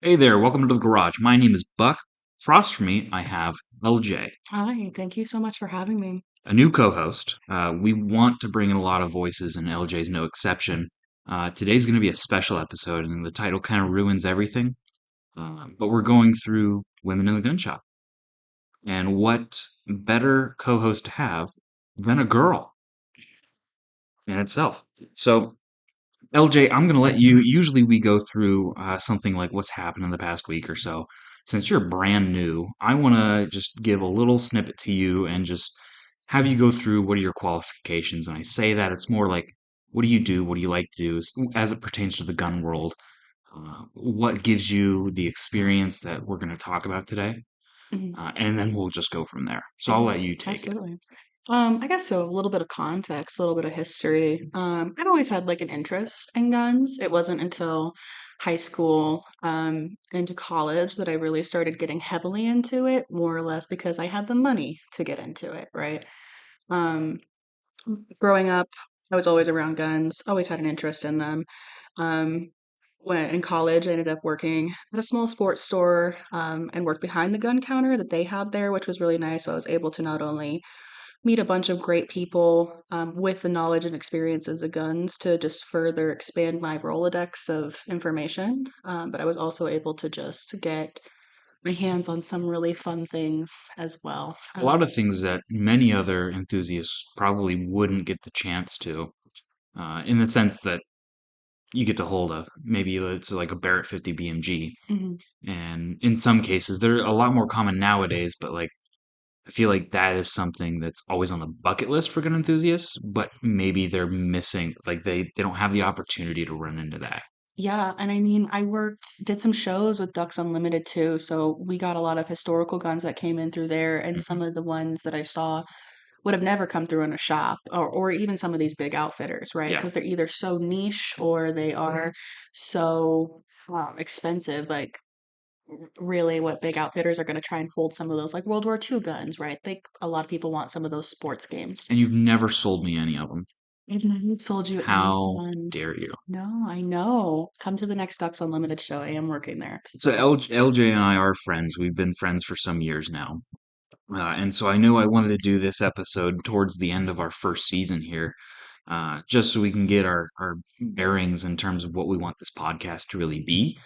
Hey there, welcome to the garage. My name is Buck. Across from me, I have LJ, Hi, thank you so much for having me. a new co host. We want to bring in a lot of voices, and LJ's no exception. Today's going to be a special episode, and the title kind of ruins everything. But we're going through women in the gun shop. And what better co host to have than a girl in itself? So, LJ, I'm going to let you. Usually, we go through something like what's happened in the past week or so. Since you're brand new, I want to just give a little snippet to you and just have you go through what are your qualifications. And I say that it's more like what do you do? What do you like to do as it pertains to the gun world? What gives you the experience that we're going to talk about today? Mhm. And then we'll just go from there. So I'll Yeah, let you take it. absolutely. I guess so. A little bit of context, a little bit of history. I've always had like an interest in guns. It wasn't until high school, into college that I really started getting heavily into it, more or less because I had the money to get into it, right? Um, Growing up, I was always around guns, always had an interest in them. Um, when in college, I ended up working at a small sports store and worked behind the gun counter that they had there, which was really nice. So I was able to not only meet a bunch of great people with the knowledge and experiences of guns to just further expand my Rolodex of information, but I was also able to just get my hands on some really fun things as well. A lot of things that many other enthusiasts probably wouldn't get the chance to, in the sense that you get to hold a maybe it's like a Barrett 50 BMG, Mhm. and in some cases they're a lot more common nowadays. But like I feel like that is something that's always on the bucket list for gun enthusiasts, but maybe they're missing like they don't have the opportunity to run into that. Yeah, and I mean, did some shows with Ducks Unlimited too, so we got a lot of historical guns that came in through there, and Mhm. some of the ones that I saw would have never come through in a shop, or even some of these big outfitters, right? Yeah, Because they're either so niche or they are so expensive. Like, really, what big outfitters are going to try and hold some of those, like World War II guns, right? A lot of people want some of those sports games. and you've never sold me any of them. I've never sold you any How guns. dare you? No, I know. Come to the next Ducks Unlimited show. I am working there. So LJ and I are friends. We've been friends for some years now. And so I knew I wanted to do this episode towards the end of our first season here, just so we can get our bearings in terms of what we want this podcast to really be.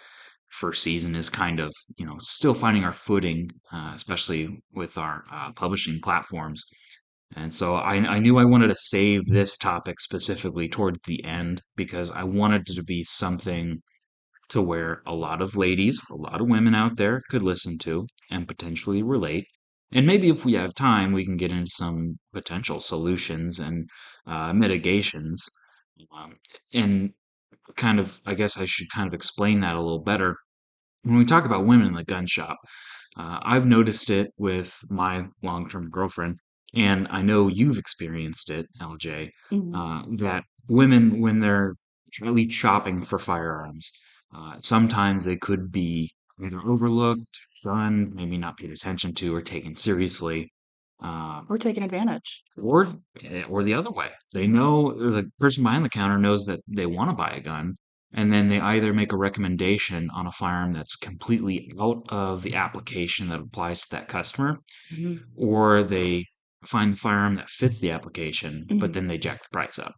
First season is kind of, still finding our footing, especially with our publishing platforms. And so I knew I wanted to save this topic specifically towards the end because I wanted it to be something to where a lot of ladies, a lot of women out there could listen to and potentially relate. And maybe if we have time, we can get into some potential solutions and mitigations. Um, and kind of, I guess I should kind of explain that a little better. When we talk about women in the gun shop, I've noticed it with my long term girlfriend, and I know you've experienced it, LJ, Mhm. that women, when they're really shopping for firearms, sometimes they could be either overlooked, shunned, maybe not paid attention to, or taken seriously. We're taking advantage. Or or the other way. They know the person behind the counter knows that they want to buy a gun, and then they either make a recommendation on a firearm that's completely out of the application that applies to that customer, Mhm. or they find the firearm that fits the application, but Mhm. then they jack the price up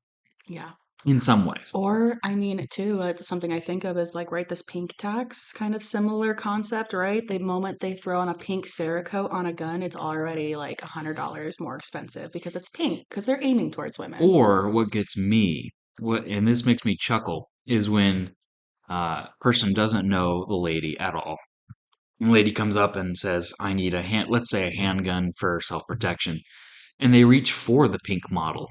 Yeah. in some ways. Or, I mean, too, something I think of is like, right, this pink tax kind of similar concept, right? The moment they throw on a pink Cerakote on a gun, it's already like $100 more expensive because it's pink, because they're aiming towards women. Or what gets me, what and this makes me chuckle, is when person doesn't know the lady at all. And the lady comes up and says, I need let's say a handgun for self-protection. And they reach for the pink model,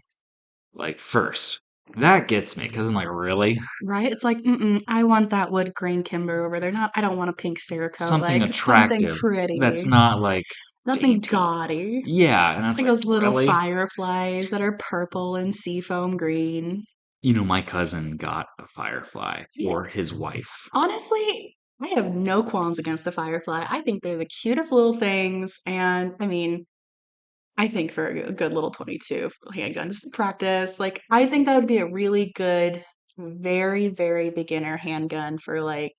like first. That gets me, because I'm like, really? Right? It's like, mm-mm, I want that wood grain timber over there. Not, I don't want a pink Cerakote, Something like something attractive that's pretty, not like nothing dainty. gaudy. Yeah, and it's Like like, those little really? fireflies that are purple and seafoam green. My cousin got a Firefly for his wife. Honestly, I have no qualms against the firefly. I think they're the cutest little things, and I mean, I think for a good little 22 handgun, just to practice, like I think that would be a really good, very, very beginner handgun for like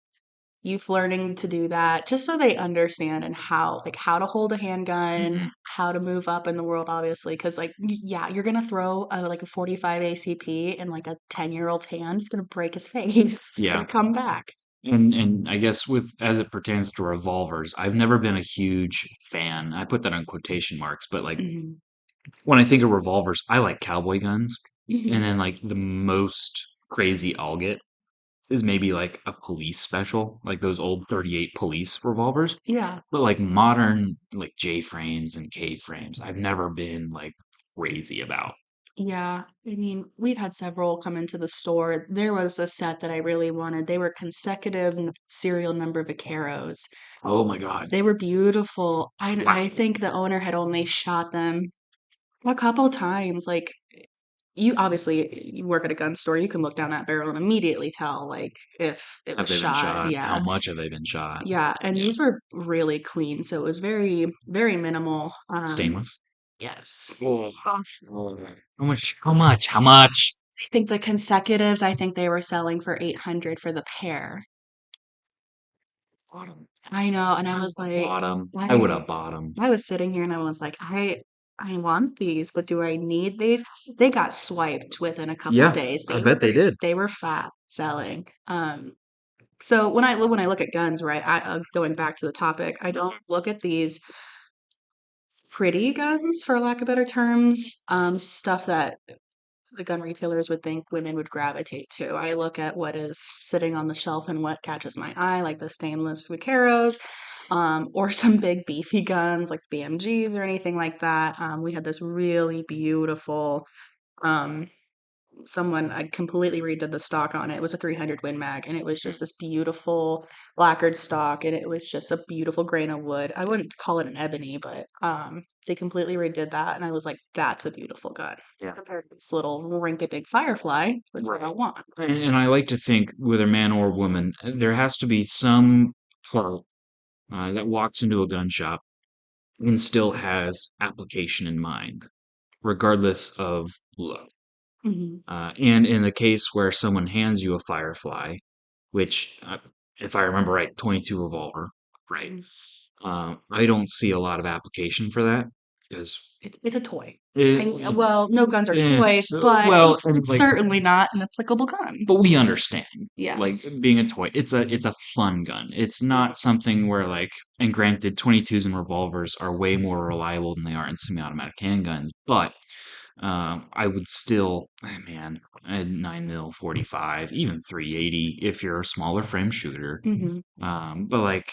youth learning to do that, just so they understand and how to hold a handgun, Mhm. how to move up in the world, obviously, because yeah, you're gonna throw like a 45 ACP in like a 10-year-old's hand. It's gonna break his face. It's Yeah. gonna come back. And I guess with as it pertains to revolvers, I've never been a huge fan. I put that on quotation marks, but like Mhm. when I think of revolvers, I like cowboy guns. And Mhm. then like the most crazy I'll get is maybe like a police special, like those old 38 police revolvers. Yeah. But like modern like J frames and K frames, I've never been like crazy about. Yeah, I mean, we've had several come into the store. There was a set that I really wanted. They were consecutive serial number Vaqueros. Oh my God. They were beautiful. Wow. I think the owner had only shot them a couple times. Like you obviously you work at a gun store, you can look down that barrel and immediately tell like if it Have was they been shot. shot? How Yeah. much have they been shot? Yeah, and Yeah. these were really clean, so it was very very minimal. Stainless? Yes. Oh. Oh. How much? How much? How much? I think the consecutives, I think they were selling for 800 for the pair. Bottom. I know, and I I was would have like, bought 'em. I would I have bought 'em. I was sitting here and I was like, I want these, but do I need these? They got swiped within a couple Yeah, days. I bet they They did. they were fat selling. So when I look at guns, right? Going back to the topic, I don't look at these pretty guns, for lack of better terms, stuff that the gun retailers would think women would gravitate to. I look at what is sitting on the shelf and what catches my eye, like the stainless Vaqueros, or some big beefy guns like BMGs or anything like that. We had this really beautiful um, someone I completely redid the stock on it. It was a 300 Win Mag, and it was just this beautiful lacquered stock, and it was just a beautiful grain of wood. I wouldn't call it an ebony, but they completely redid that, and I was like, "That's a beautiful gun." Yeah. Compared to this little rinky-dink Firefly, which I don't want. And I like to think, whether man or woman, there has to be some part that walks into a gun shop and still has application in mind, regardless of look. Hmm. And in the case where someone hands you a Firefly, which, if I remember right, 22 revolver, right? Hmm. I don't see a lot of application for that because It's a toy. it, Well, no guns are toys, it's but well, and it's like, certainly not an applicable gun. but we understand, like Yes. being a toy. It's a fun gun. It's not something where like, and granted, 22s and revolvers are way more reliable than they are in semi-automatic handguns, but I would still, man, a 9 mil 45, even 380 if you're a smaller frame shooter. Hmm. But like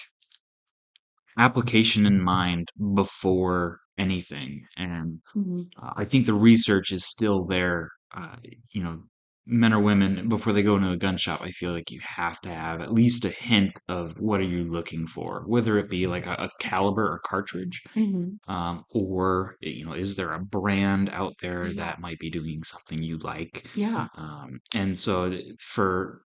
application in mind before anything. And Hmm. I think the research is still there. You know, men or women, before they go into a gun shop, I feel like you have to have at least a hint of what are you looking for, whether it be like a caliber or cartridge, Hmm. or is there a brand out there Yeah. that might be doing something you like? Yeah. And so for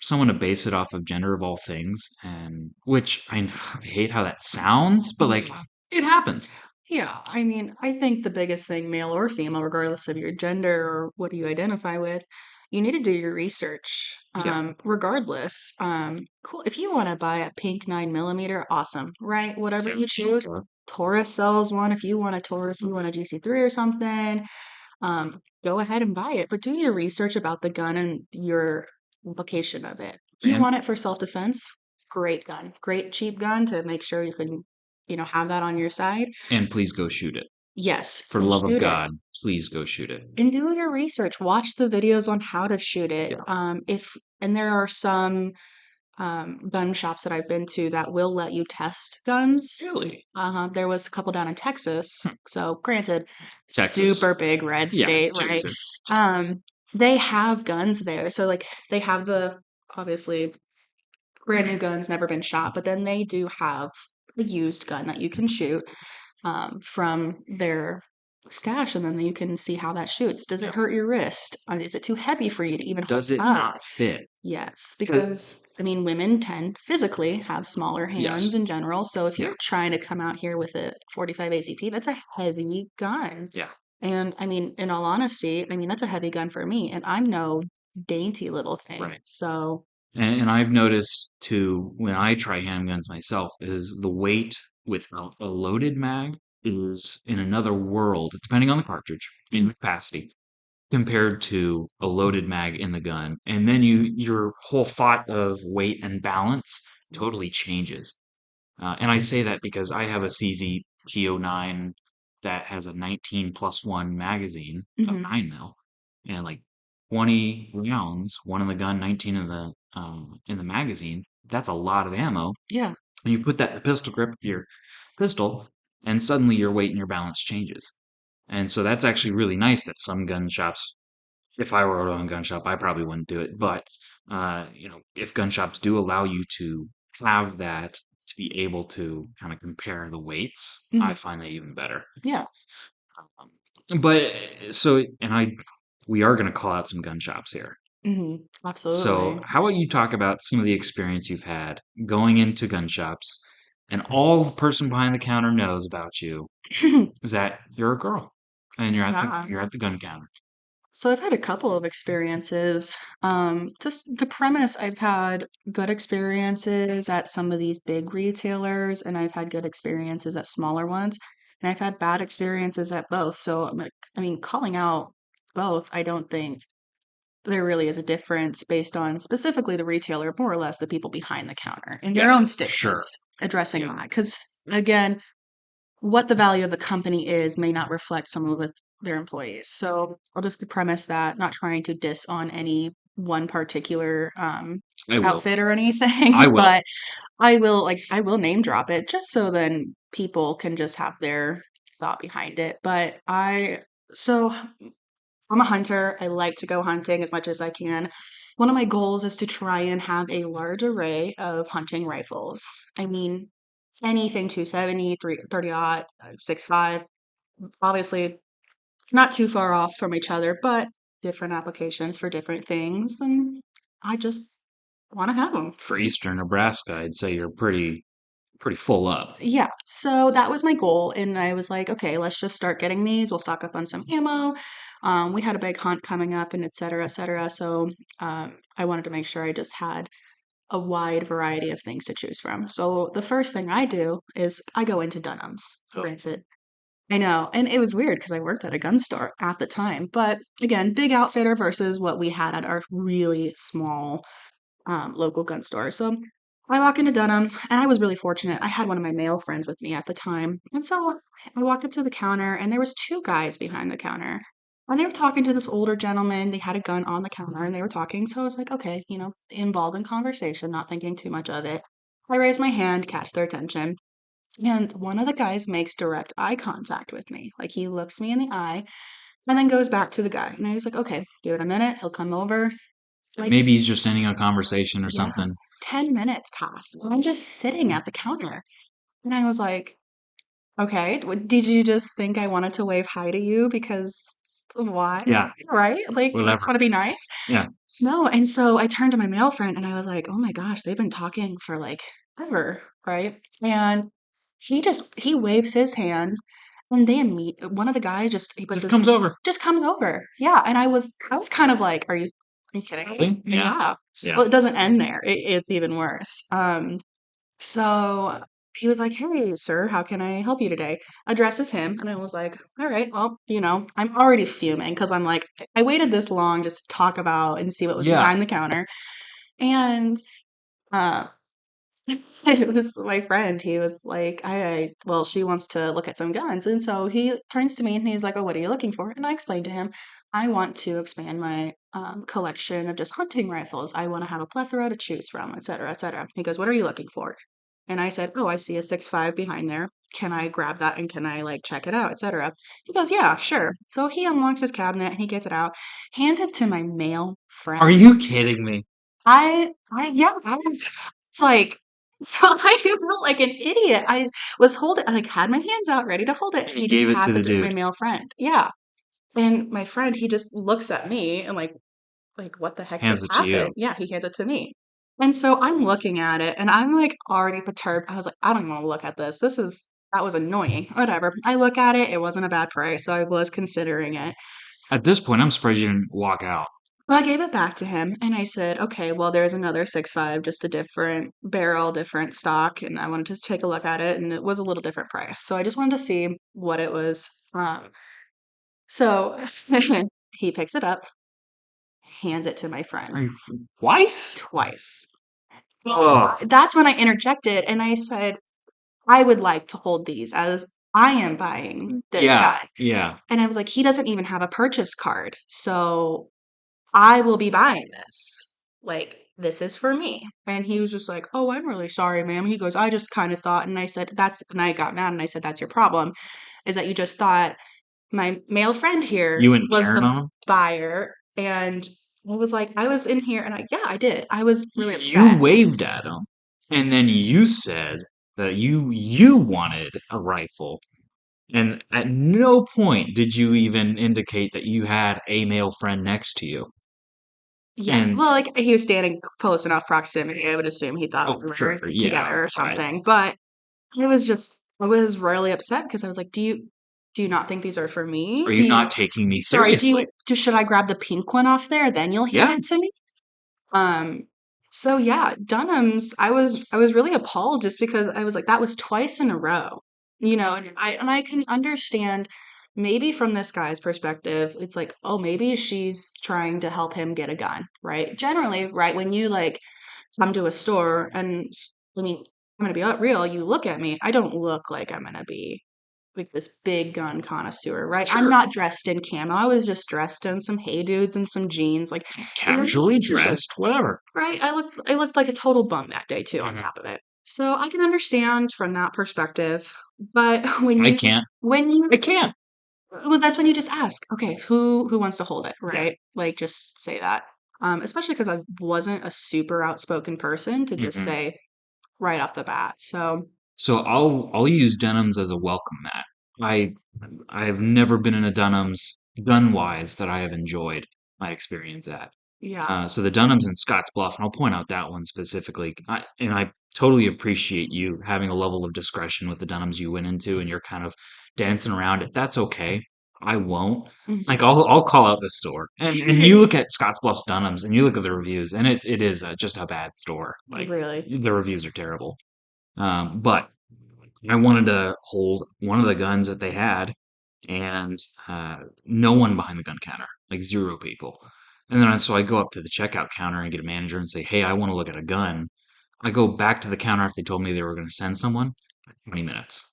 someone to base it off of gender of all things, and which I hate how that sounds, but like Yeah. it happens. Yeah, I mean, I think the biggest thing, male or female, regardless of your gender or what do you identify with, you need to do your research. Yeah. Regardless, cool. If you want to buy a pink 9 millimeter, awesome, right? Whatever Yeah. you choose. Sure. Taurus sells one. If you want a Taurus, you want a GC3 or something, go ahead and buy it. But do your research about the gun and your location of it. If you And want it for self-defense, great gun, great cheap gun to make sure you can, have that on your side. and please go shoot it. Yes, For the and love of shoot it. God, please go shoot it. And do your research. Watch the videos on how to shoot it. Yeah. If and there are some gun shops that I've been to that will let you test guns. Really? There was a couple down in Texas. So granted, Texas. super big red Yeah, state, right? Texas. Texas. Um, they have guns there. So like they have the obviously brand new guns, never been shot, but then they do have a used gun that you can shoot from their stash, and then you can see how that shoots. Does it Yeah. hurt your wrist? Is it too heavy for you to even hold Does it up? not fit? Yes, 'Cause- because I mean, women tend physically have smaller hands Yes. in general. So if Yeah. you're trying to come out here with a 45 ACP, that's a heavy gun. Yeah. And I mean, in all honesty, I mean, that's a heavy gun for me, and I'm no dainty little thing. Right. So, And I've noticed too when I try handguns myself is the weight without a loaded mag is in another world, depending on the cartridge and the capacity, compared to a loaded mag in the gun. And then your whole thought of weight and balance totally changes. And I say that because I have a CZ P09 that has a 19 plus one magazine of Hmm. 9 mil and like 20 rounds, one in the gun, 19 in the magazine. That's a lot of ammo. Yeah. And you put that in the pistol grip of your pistol, and suddenly your weight and your balance changes. And so that's actually really nice that some gun shops, if I were to own a gun shop, I probably wouldn't do it. But if gun shops do allow you to have that to be able to kind of compare the weights, I Hmm. find that even better. Yeah. But so, and we are going to call out some gun shops here. Hmm. So, Absolutely. how about you talk about some of the experience you've had going into gun shops, and all the person behind the counter knows about you is that you're a girl, and Yeah. you're at the gun counter. So I've had a couple of experiences. Just the premise, I've had good experiences at some of these big retailers, and I've had good experiences at smaller ones, and I've had bad experiences at both. So I'm like, I mean, calling out both, I don't think there really is a difference based on specifically the retailer, more or less the people behind the counter and their Yeah, own sure. stigmas addressing that. Because again, what the value of the company is may not reflect some of their employees. So I'll just premise that, not trying to diss on any one particular I will. outfit or I anything, will. but I will name drop it just so then people can just have their thought behind it. But so I'm a hunter. I like to go hunting as much as I can. One of my goals is to try and have a large array of hunting rifles. I mean, anything 270, 30 6.5, obviously not too far off from each other, but different applications for different things. And I just want to have them. For Eastern Nebraska, I'd say you're pretty full up. Yeah, so that was my goal. And I was like, okay, let's just start getting these. We'll stock up on some ammo. We had a big hunt coming up and et cetera, et cetera. So I wanted to make sure I just had a wide variety of things to choose from. So the first thing I do is I go into Dunham's. Granted, I know. And it was weird because I worked at a gun store at the time. But again, big outfitter versus what we had at our really small local gun store. So I walk into Dunham's and I was really fortunate. I had one of my male friends with me at the time. And so I walked up to the counter and there was two guys behind the counter. And they were talking to this older gentleman. They had a gun on the counter and they were talking. So I was like, okay, involved in conversation, not thinking too much of it. I raise my hand, catch their attention. And one of the guys makes direct eye contact with me. Like he looks me in the eye and then goes back to the guy. And I was like, okay, give it a minute. He'll come over. Like, Maybe he's just ending a conversation or yeah, something. 10 minutes pass. And I'm just sitting at the counter. And I was like, okay, did you just think I wanted to wave hi to you? Because why? Yeah, Right? Like, I just whatever. want to be nice. Yeah. No. And so I turned to my male friend and I was like, oh my gosh, they've been talking for like ever. Right. And he waves his hand and they meet one of the guys just he puts Just his comes over. just comes over. Yeah. And I was kind of like, are you kidding me? Really? Yeah. Yeah. Yeah. Well, it doesn't end there. It's even worse. So he was like, hey, sir, how can I help you today? Addresses him. And I was like, all right, well, I'm already fuming because I'm like, I waited this long just to talk about and see what was Yeah. behind the counter. And uh, it was my friend. He was like, well, she wants to look at some guns. And so he turns to me and he's like, oh, what are you looking for? And I explained to him, I want to expand my collection of just hunting rifles. I want to have a plethora to choose from, et cetera, et cetera. He goes, what are you looking for? And I said, oh, I see a 6.5 behind there. Can I grab that and can I like check it out, et cetera? He goes, yeah, sure. So he unlocks his cabinet and he gets it out, hands it to my male Are friend. you kidding me? Yeah, I was it's like, so I felt like an idiot. I was holding, I like had my hands out ready to hold it, and And you he just gave it to passed the it to my dude. male friend. Yeah. And my friend, he just looks at me and like, what the heck Hands just it to happened? you. Yeah, he hands it to me. And so I'm looking at it and I'm like already perturbed. I was like, I don't want to look at this. That was annoying. Whatever. I look at it. It wasn't a bad price. So I was considering it. At this point, I'm surprised you didn't walk out. Well, I gave it back to him and I said, okay, well, there's another 6.5, just a different barrel, different stock. And I wanted to take a look at it and it was a little different price. So I just wanted to see what it was. So he picks it up, hands it to my Are friend you twice? twice. Oh, That's when I interjected and I said, I would like to hold these as I am buying this yeah, gun. yeah. And I was like, he doesn't even have a purchase card. So I will be buying this. Like, this is for me. And he was just like, oh, I'm really sorry, ma'am. He goes, I just kind of thought. And I said, and I got mad and I said, that's your problem, is that you just thought my male friend here You and was Karen the on him? buyer. And I was like, I was in here and yeah, I did. I was really You upset. waved at him, and then you said that you wanted a rifle. And at no point did you even indicate that you had a male friend next to you. Yeah. And Well, like he was standing close enough proximity. I would assume he thought oh, we sure, were yeah, together or I something. But I was royally upset because I was like, do you not think these are for me? are Do you you, not taking me sorry, seriously? should I grab the pink one off there? Then you'll hand Yeah, it to me? Um, so yeah, Dunham's, I was really appalled just because I was like, that was twice in a row, and I can understand maybe from this guy's perspective, it's like, oh, maybe she's trying to help him get a gun, right? Generally, right, when you like come to a store and I mean, I'm gonna be real, you look at me, I don't look like I'm gonna be like this big gun connoisseur, right? I'm sure. not dressed in camo. I was just dressed in some Hey Dudes and some jeans, like Casually dressed, whatever. right. I looked like a total bum that day too, on Mhm. top of it. So I can understand from that perspective. But I can't. when you I can't. well, that's when you just ask, okay, who wants to hold it, Yeah. right? Like just say that. Especially because I wasn't a super outspoken person to just Hmm. say right off the bat. So So I'll use Dunham's as a welcome mat. I I've never been in a Dunham's gun wise that I have enjoyed my experience at. yeah. So the Dunhams in Scotts Bluff, and I'll point out that one specifically. And I totally appreciate you having a level of discretion with the Dunhams you went into, and you're kind of dancing around it. That's okay. I won't. Like Mhm. I'll call out the store, and you look at Scotts Bluff's Dunhams, and you look at the reviews, and it is just a bad store. Like Really. the reviews are terrible. But I wanted to hold one of the guns that they had, and no one behind the gun counter, like zero people. And then so I go up to the checkout counter and get a manager and say, "Hey, I want to look at a gun." I go back to the counter after they told me they were going to send someone. 20 minutes.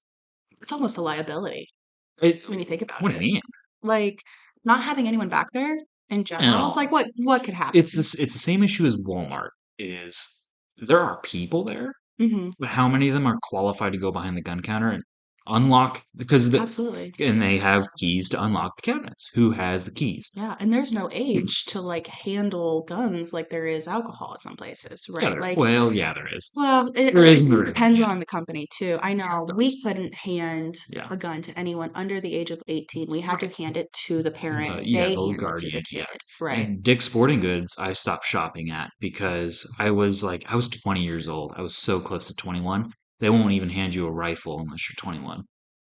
It's almost a liability It, when you think about what do you it. mean? Like not having anyone back there in general, it's No, like what could it's happen? this. It's the same issue as Walmart. Is there are people there, Hmm. but how many of them are qualified to go behind the gun counter and unlock Absolutely. and they have keys to unlock the cabinets? Who has the keys? Yeah, and there's no age to like handle guns like there is alcohol at some places, Yeah, right? Like, yeah, there is. well, There is and it there isn't. depends Yeah, on the company too. I know it we does. couldn't hand Yeah, a gun to anyone under the age of 18. We had to right. hand it to the parent. Yeah, They the hand it to the guardian. Yeah, kid, right? and Dick's Sporting Goods, I stopped shopping at because I was 20 years old. I was so close to 21. They won't even hand you a rifle unless you're 21.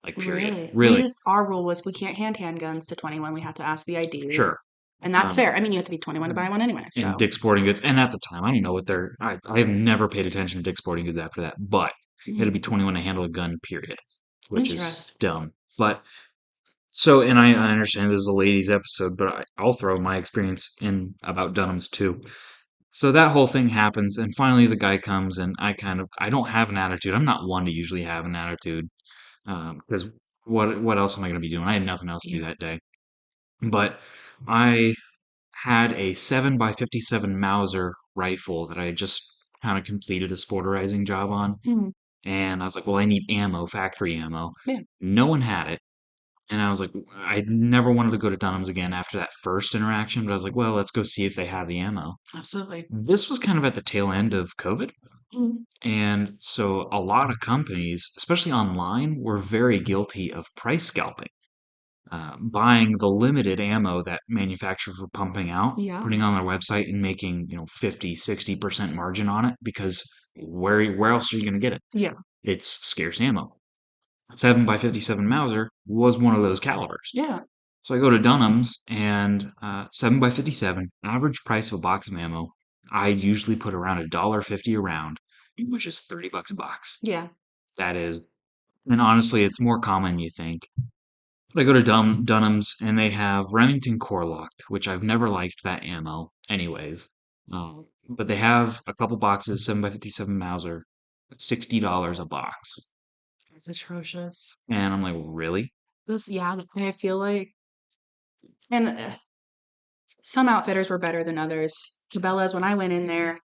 Like, period. Really? Really? Our rule was we can't hand handguns to 21. We had to ask the ID. Sure. And that's Um, fair. I mean, you have to be 21 to buy one anyway. and So, Dick's Sporting Goods, and at the time, I didn't know what they're. I have never paid attention to Dick's Sporting Goods after that, but you had to mm, be 21 to handle a gun, period, which is interesting. dumb. But so, and I understand this is a ladies' episode, but I'll throw my experience in about Dunham's too. So that whole thing happens, and finally the guy comes, and I don't have an attitude. I'm not one to usually have an attitude, because what else am I going to be doing? I had nothing else to do Yeah. that day. But I had a 7 by 57 Mauser rifle that I had just kind of completed a sporterizing job on, Mm, and I was like, well, I need ammo, factory ammo. yeah, No one had it. And I was like, I never wanted to go to Dunham's again after that first interaction, but I was like, well, let's go see if they have the ammo. absolutely. This was kind of at the tail end of COVID. Mm, And so a lot of companies, especially online, were very guilty of price scalping, buying the limited ammo that manufacturers were pumping out, yeah. putting on their website and making, 50, 60% margin on it because where else are you going to get it? Yeah. It's scarce ammo. 7 by 57 Mauser was one of those calibers. Yeah. So I go to Dunham's and 7 by 57, average price of a box of ammo. I usually put around $1.50 a round, which is $30 a box. Yeah. That is, and honestly, it's more common than you think. But I go to Dunham's and they have Remington Core Locked, which I've never liked that ammo, anyways. But they have a couple boxes, 7 by 57 Mauser, $60 a box. It's atrocious. And I'm like, really? This, yeah, I feel like, and some outfitters were better than others. Cabela's, when I went in there,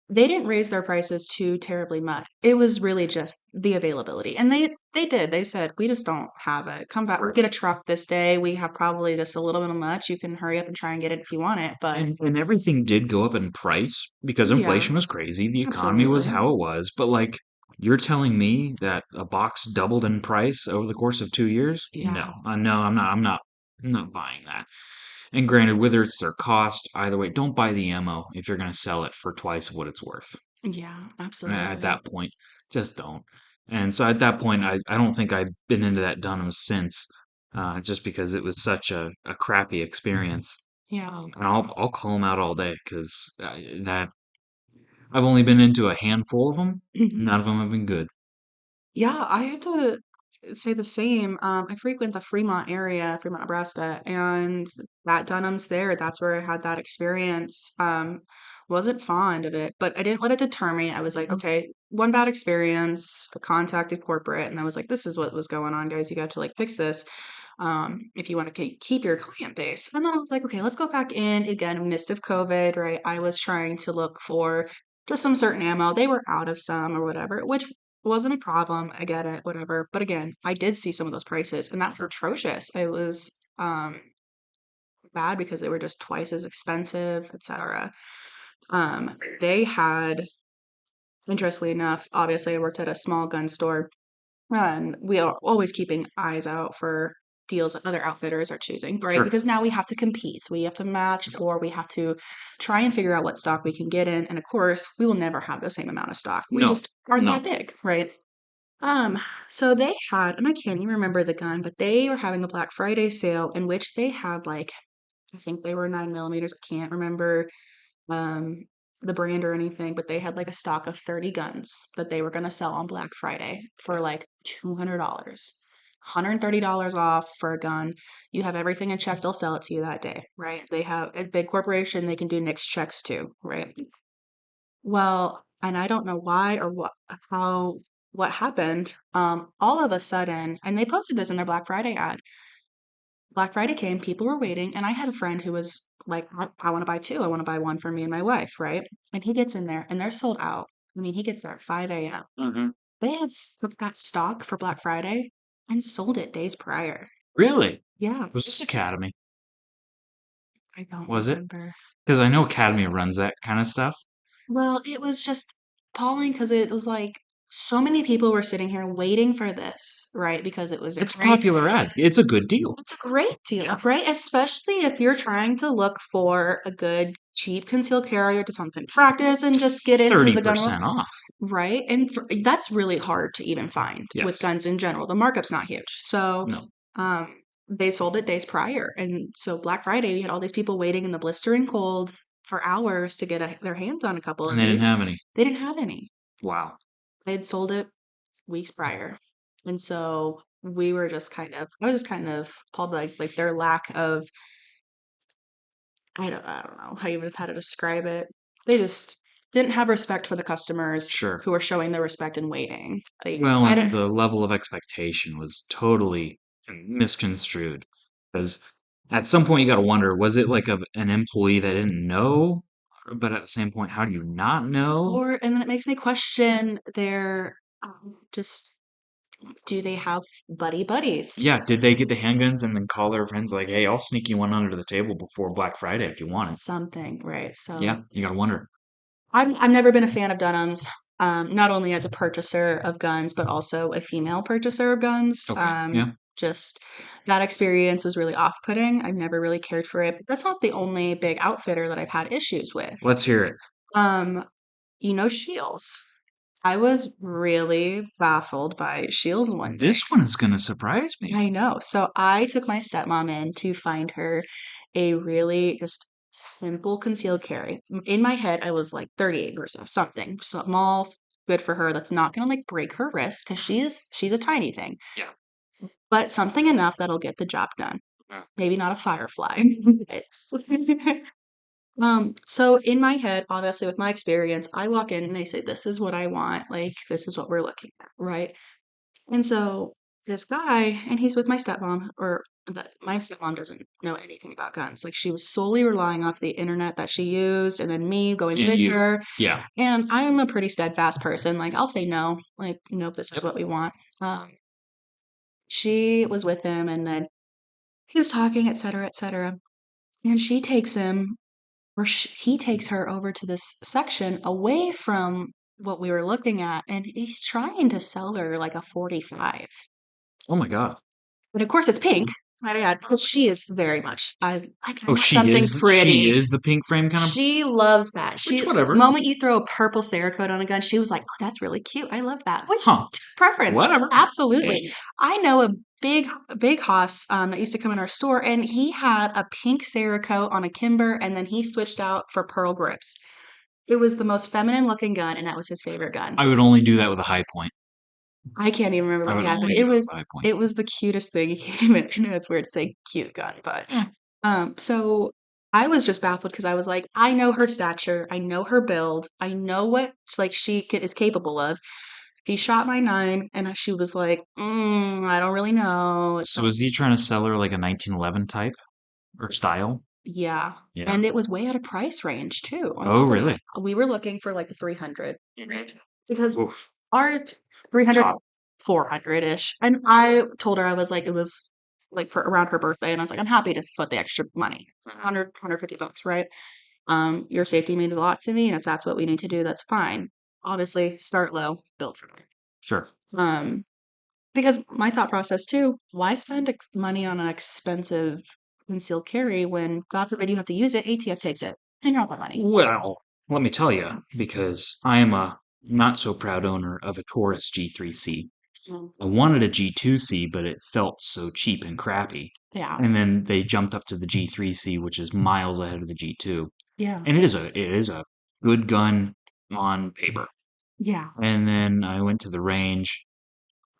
they didn't raise their prices too terribly much. It was really just the availability. And they did. They said, "We just don't have it. Come back, get a truck this day. We have probably just a little bit of much. You can hurry up and try and get it if you want it." But And everything did go up in price because yeah, inflation was crazy. The economy was absolutely. how it was. But like, you're telling me that a box doubled in price over the course of 2 years? Yeah. No, no, I'm not buying that. And granted, whether it's their cost, either way, don't buy the ammo if you're going to sell it for twice of what it's worth. Yeah, At absolutely. that point, just don't. And so at that point, I don't think I've been into that Dunham since, just because it was such a crappy experience. Yeah. And I'll call them out all day because that I've only been into a handful of them. None of them have been good. Yeah, I have to say the same. I frequent the Fremont area, Fremont, Nebraska, and that Dunham's there. That's where I had that experience. Wasn't fond of it, but I didn't let it deter me. I was like, okay, one bad experience. I contacted corporate, and I was like, this is what was going on, guys. You got to like fix this, if you want to keep your client base. And then I was like, okay, let's go back in again. Midst of COVID, right? I was trying to look for just some certain ammo. They were out of some or whatever, which wasn't a problem. I get it, whatever. But again, I did see some of those prices and that was atrocious. It was bad because they were just twice as expensive, etc. They had, interestingly enough, obviously I worked at a small gun store and we are always keeping eyes out for deals that other outfitters are choosing, right? Sure. Because now we have to compete. We have to match or we have to try and figure out what stock we can get in. And of course, we will never have the same amount of stock. We No, just aren't that no. big, right? Um, so they had, and I can't even remember the gun, but they were having a Black Friday sale in which they had like, I think they were 9 millimeters. I can't remember um the brand or anything, but they had like a stock of 30 guns that they were going to sell on Black Friday for like $200. $130 off for a gun. You have everything in check, they'll sell it to you that day, right? They have a big corporation, they can do NICS checks too, right? Well, and I don't know why or what happened. All of a sudden, and they posted this in their Black Friday ad. Black Friday came, people were waiting, and I had a friend who was like, I want to buy two. I want to buy one for me and my wife, right? And he gets in there and they're sold out. I mean, he gets there at 5 a.m. Hmm. They had took that stock for Black Friday and sold it days prior. Really? Yeah, Was this Academy? I don't Was it? remember. Because I know Academy runs that kind of stuff. Well, it was just appalling because it was like so many people were sitting here waiting for this, right? Because it was a It's a great, popular ad. It's a good deal. it's a great deal, Yeah. right? Especially if you're trying to look for a good, cheap concealed carrier to something practice and just get into the gun world, 30% off. right? And that's really hard to even find with Yes. guns in general. The markup's not huge. So, No. um, they sold it days prior. And so Black Friday, you had all these people waiting in the blistering cold for hours to get their hands on a couple And of they didn't these. have any. They didn't have any. Wow. They had sold it weeks prior. And so we were just kind of, I was just kind of appalled by like their lack of, I don't know how to describe it. They just didn't have respect for the customers Sure. who were showing their respect and waiting. Like Well, I and don't, the level of expectation was totally misconstrued. Because at some point you got to wonder, was it like an employee that didn't know? But at the same point, how do you not know? or and then it makes me question their just do they have buddies? Yeah, did they get the handguns and then call their friends like, "Hey, I'll sneak you one under the table before Black Friday if you want it." Something, right? So Yeah, you gotta wonder. I've never been a fan of Dunham's, not only as a purchaser of guns, but also a female purchaser of guns. Okay, yeah. Just that experience was really off-putting. I've never really cared for it. But that's not the only big outfitter that I've had issues with. Let's hear it. Um, Shields. I was really baffled by Shields one day. This one is gonna surprise me. I know. So I took my stepmom in to find her a really just simple concealed carry. In my head, I was like 38 or something small, good for her. That's not gonna like break her wrist because she's a tiny thing, Yeah. but something enough that'll get the job done. Yeah. Maybe not a firefly. So in my head, obviously with my experience, I walk in and they say, "This is what I want. Like, this is what we're looking at," right? And so this guy, and he's with my stepmom, or my stepmom doesn't know anything about guns. Like she was solely relying off the internet that she used, and then me going And with you. her. Yeah. And I'm a pretty steadfast person. Like I'll say no, like nope, this is Yep. what we want. Um, she was with him, and then he was talking, et cetera, et cetera. And she takes him, or he takes her over to this section away from what we were looking at, and he's trying to sell her like a 45. Oh my God. But of course it's pink, might I add, because she is very much I Oh, want something she pretty. is the pink frame kind of. She loves that. Which, She whatever. moment you throw a purple Cerakote on a gun, she was like, "Oh, that's really cute. I love that." Which Huh. preference, Whatever. absolutely. Hey. I know a big hoss that used to come in our store, and he had a pink Cerakote on a Kimber, and then he switched out for pearl grips. It was the most feminine looking gun, and that was his favorite gun. I would only do that with a high point. I can't even remember I what he would had, but only it do it with a was high point. it was the cutest thing. He came in. I know it's weird to say cute gun, but Eh. so I was just baffled because I was like, I know her stature, I know her build, I know what like is capable of. He shot my nine, and she was like, I don't really know. So is he trying to sell her like a 1911 type or style? Yeah. Yeah. And it was way out of price range too, on Oh, top of really? that. We were looking for like the 300 range because Oof. our 300, 400-ish. And I told her, I was like, it was like for around her birthday. And I was like, I'm happy to foot the extra money, 100, $150, right? Your safety means a lot to me. And if that's what we need to do, that's fine. Obviously, start low, build from Sure. there. Because my thought process too, why spend money on an expensive concealed carry when, God forbid, you have to use it, ATF takes it, and you're out that money. Well, let me tell you, because I am a not so proud owner of a Taurus G3C. Mm. I wanted a G2C, but it felt so cheap and crappy. Yeah. And then they jumped up to the G3C, which is miles ahead of the G2. Yeah. And it is a good gun on paper. Yeah. And then I went to the range.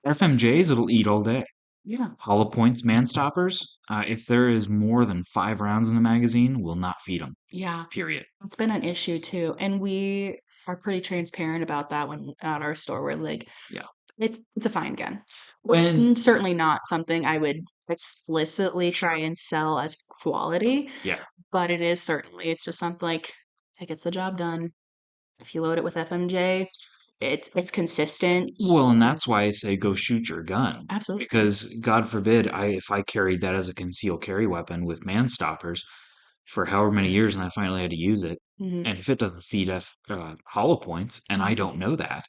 FMJs, it'll eat all day. Yeah. Hollow points, man stoppers, if there is more than 5 rounds in the magazine, will not feed them. Yeah. Period. It's been an issue too. And we are pretty transparent about that when at our store. We're like, Yeah. it's a fine gun. It's When, certainly not something I would explicitly try and sell as quality, yeah. but it is certainly, it's just something like it gets the job done. If you load it with FMJ, it's consistent. Well, and that's why I say go shoot your gun. Absolutely. Because God forbid, if I carried that as a concealed carry weapon with man stoppers for however many years, and I finally had to use it, Mhm. and if it doesn't feed hollow points, and I Mhm. don't know that,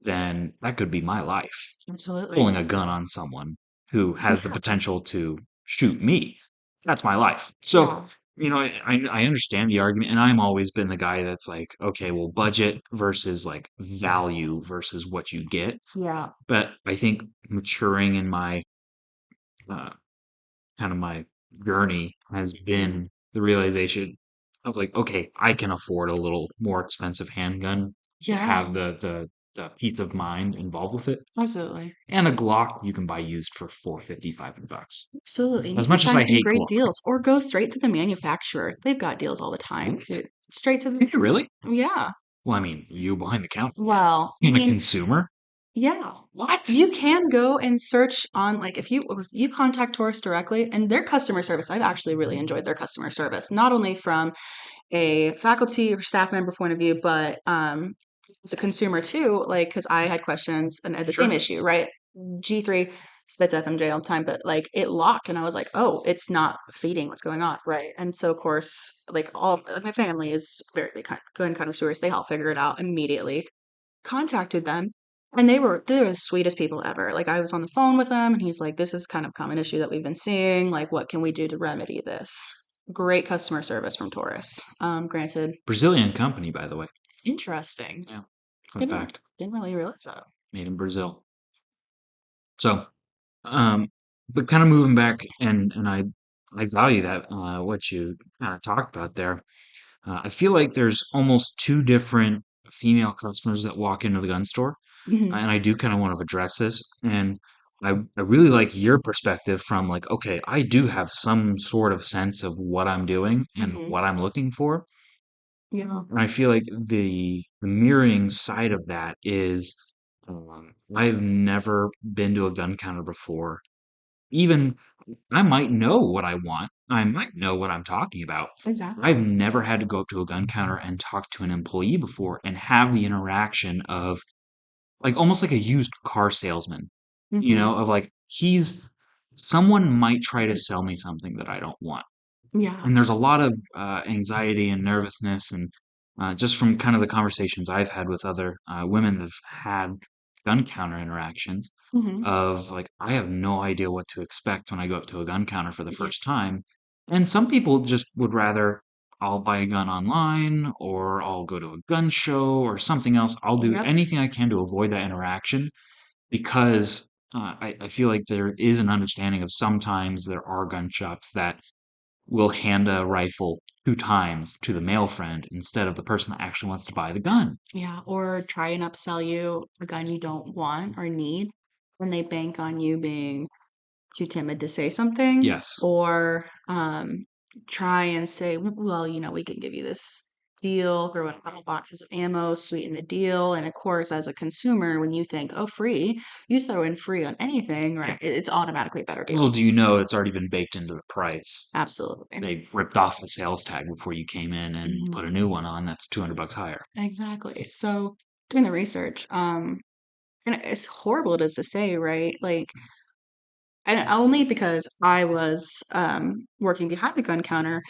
then that could be my life. Absolutely. Pulling a gun on someone who has the potential to shoot me. That's my life. So, Yeah. I understand the argument, and I'm always been the guy that's like, okay, well, budget versus like value versus what you get. Yeah. But I think maturing in my uh, kind of my journey has been the realization of like, okay, I can afford a little more expensive handgun to Yeah. have the peace of mind involved with it. Absolutely. And a Glock you can buy used for 450, $500. Absolutely. And you As can much as find I some hate great Glock. deals or go straight to the manufacturer. They've got deals all the time What? too. Straight to the, Can you really? yeah. Well, I mean, you behind the counter. Well, I Being a mean, consumer? yeah. What? You can go and search on like if you contact Taurus directly and their customer service. I've actually really enjoyed their customer service, not only from a faculty or staff member point of view, but as a consumer too, like because I had questions and had the same Sure. issue, right? G3 spits FMJ all the time, but like it locked, and I was like, oh, it's not feeding. What's going on, right? And so of course, like all my family is very big gun connoisseurs. They all figure it out immediately. Contacted them. And they're the sweetest people ever. Like I was on the phone with them and he's like, this is kind of a common issue that we've been seeing. Like, what can we do to remedy this? Great customer service from Taurus. Granted, Brazilian company, by the way. interesting. Yeah. Fun Didn't fact, didn't really realize that. made in Brazil. So, um, but kind of moving back, and I value that what you kind of talked about there. I feel like there's almost two different female customers that walk into the gun store, Hmm. and I do kind of want to address this. And I really like your perspective from like, okay, I do have some sort of sense of what I'm doing and Hmm. what I'm looking for. Yeah. And I feel like the mirroring side of that is I've never been to a gun counter before. Even I might know what I want. I might know what I'm talking about. Exactly. I've never had to go up to a gun counter and talk to an employee before and have the interaction of like almost like a used car salesman, Hmm. of like someone might try to sell me something that I don't want. Yeah. And there's a lot of anxiety and nervousness, and just from kind of the conversations I've had with other women that've had gun counter interactions, Hmm. of like, I have no idea what to expect when I go up to a gun counter for the Yeah. first time. And some people just would rather I'll buy a gun online or I'll go to a gun show or something else. I'll do Yep. anything I can to avoid that interaction because I feel like there is an understanding of sometimes there are gun shops that will hand a rifle two times to the male friend instead of the person that actually wants to buy the gun. Yeah. Or try and upsell you a gun you don't want or need when they bank on you being too timid to say something, Yes. or try and say, well, we can give you this deal, throw in a couple boxes of ammo, sweeten the deal. And of course, as a consumer, when you think, oh, free, you throw in free on anything, right? It's automatically a better deal. Little do you know it's already been baked into the price. Absolutely. They ripped off the sales tag before you came in and Mhm. put a new one on that's $200 higher. Exactly. So doing the research, and it's horrible it is to say, right? Like, and only because I was working behind the gun counter,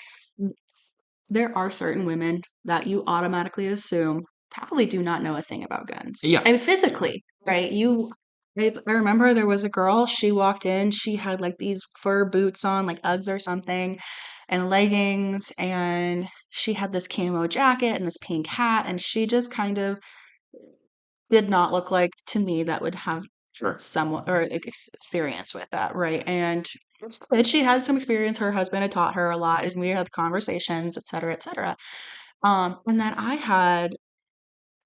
there are certain women that you automatically assume probably do not know a thing about guns. Yeah, And physically, right? I remember there was a girl, she walked in, she had like these fur boots on, like Uggs or something, and leggings, and she had this camo jacket and this pink hat, and she just kind of did not look like to me that would have sure. somewhat or like experience with that, right? And but she had some experience. Her husband had taught her a lot, and we had conversations, et cetera, et cetera. And then I had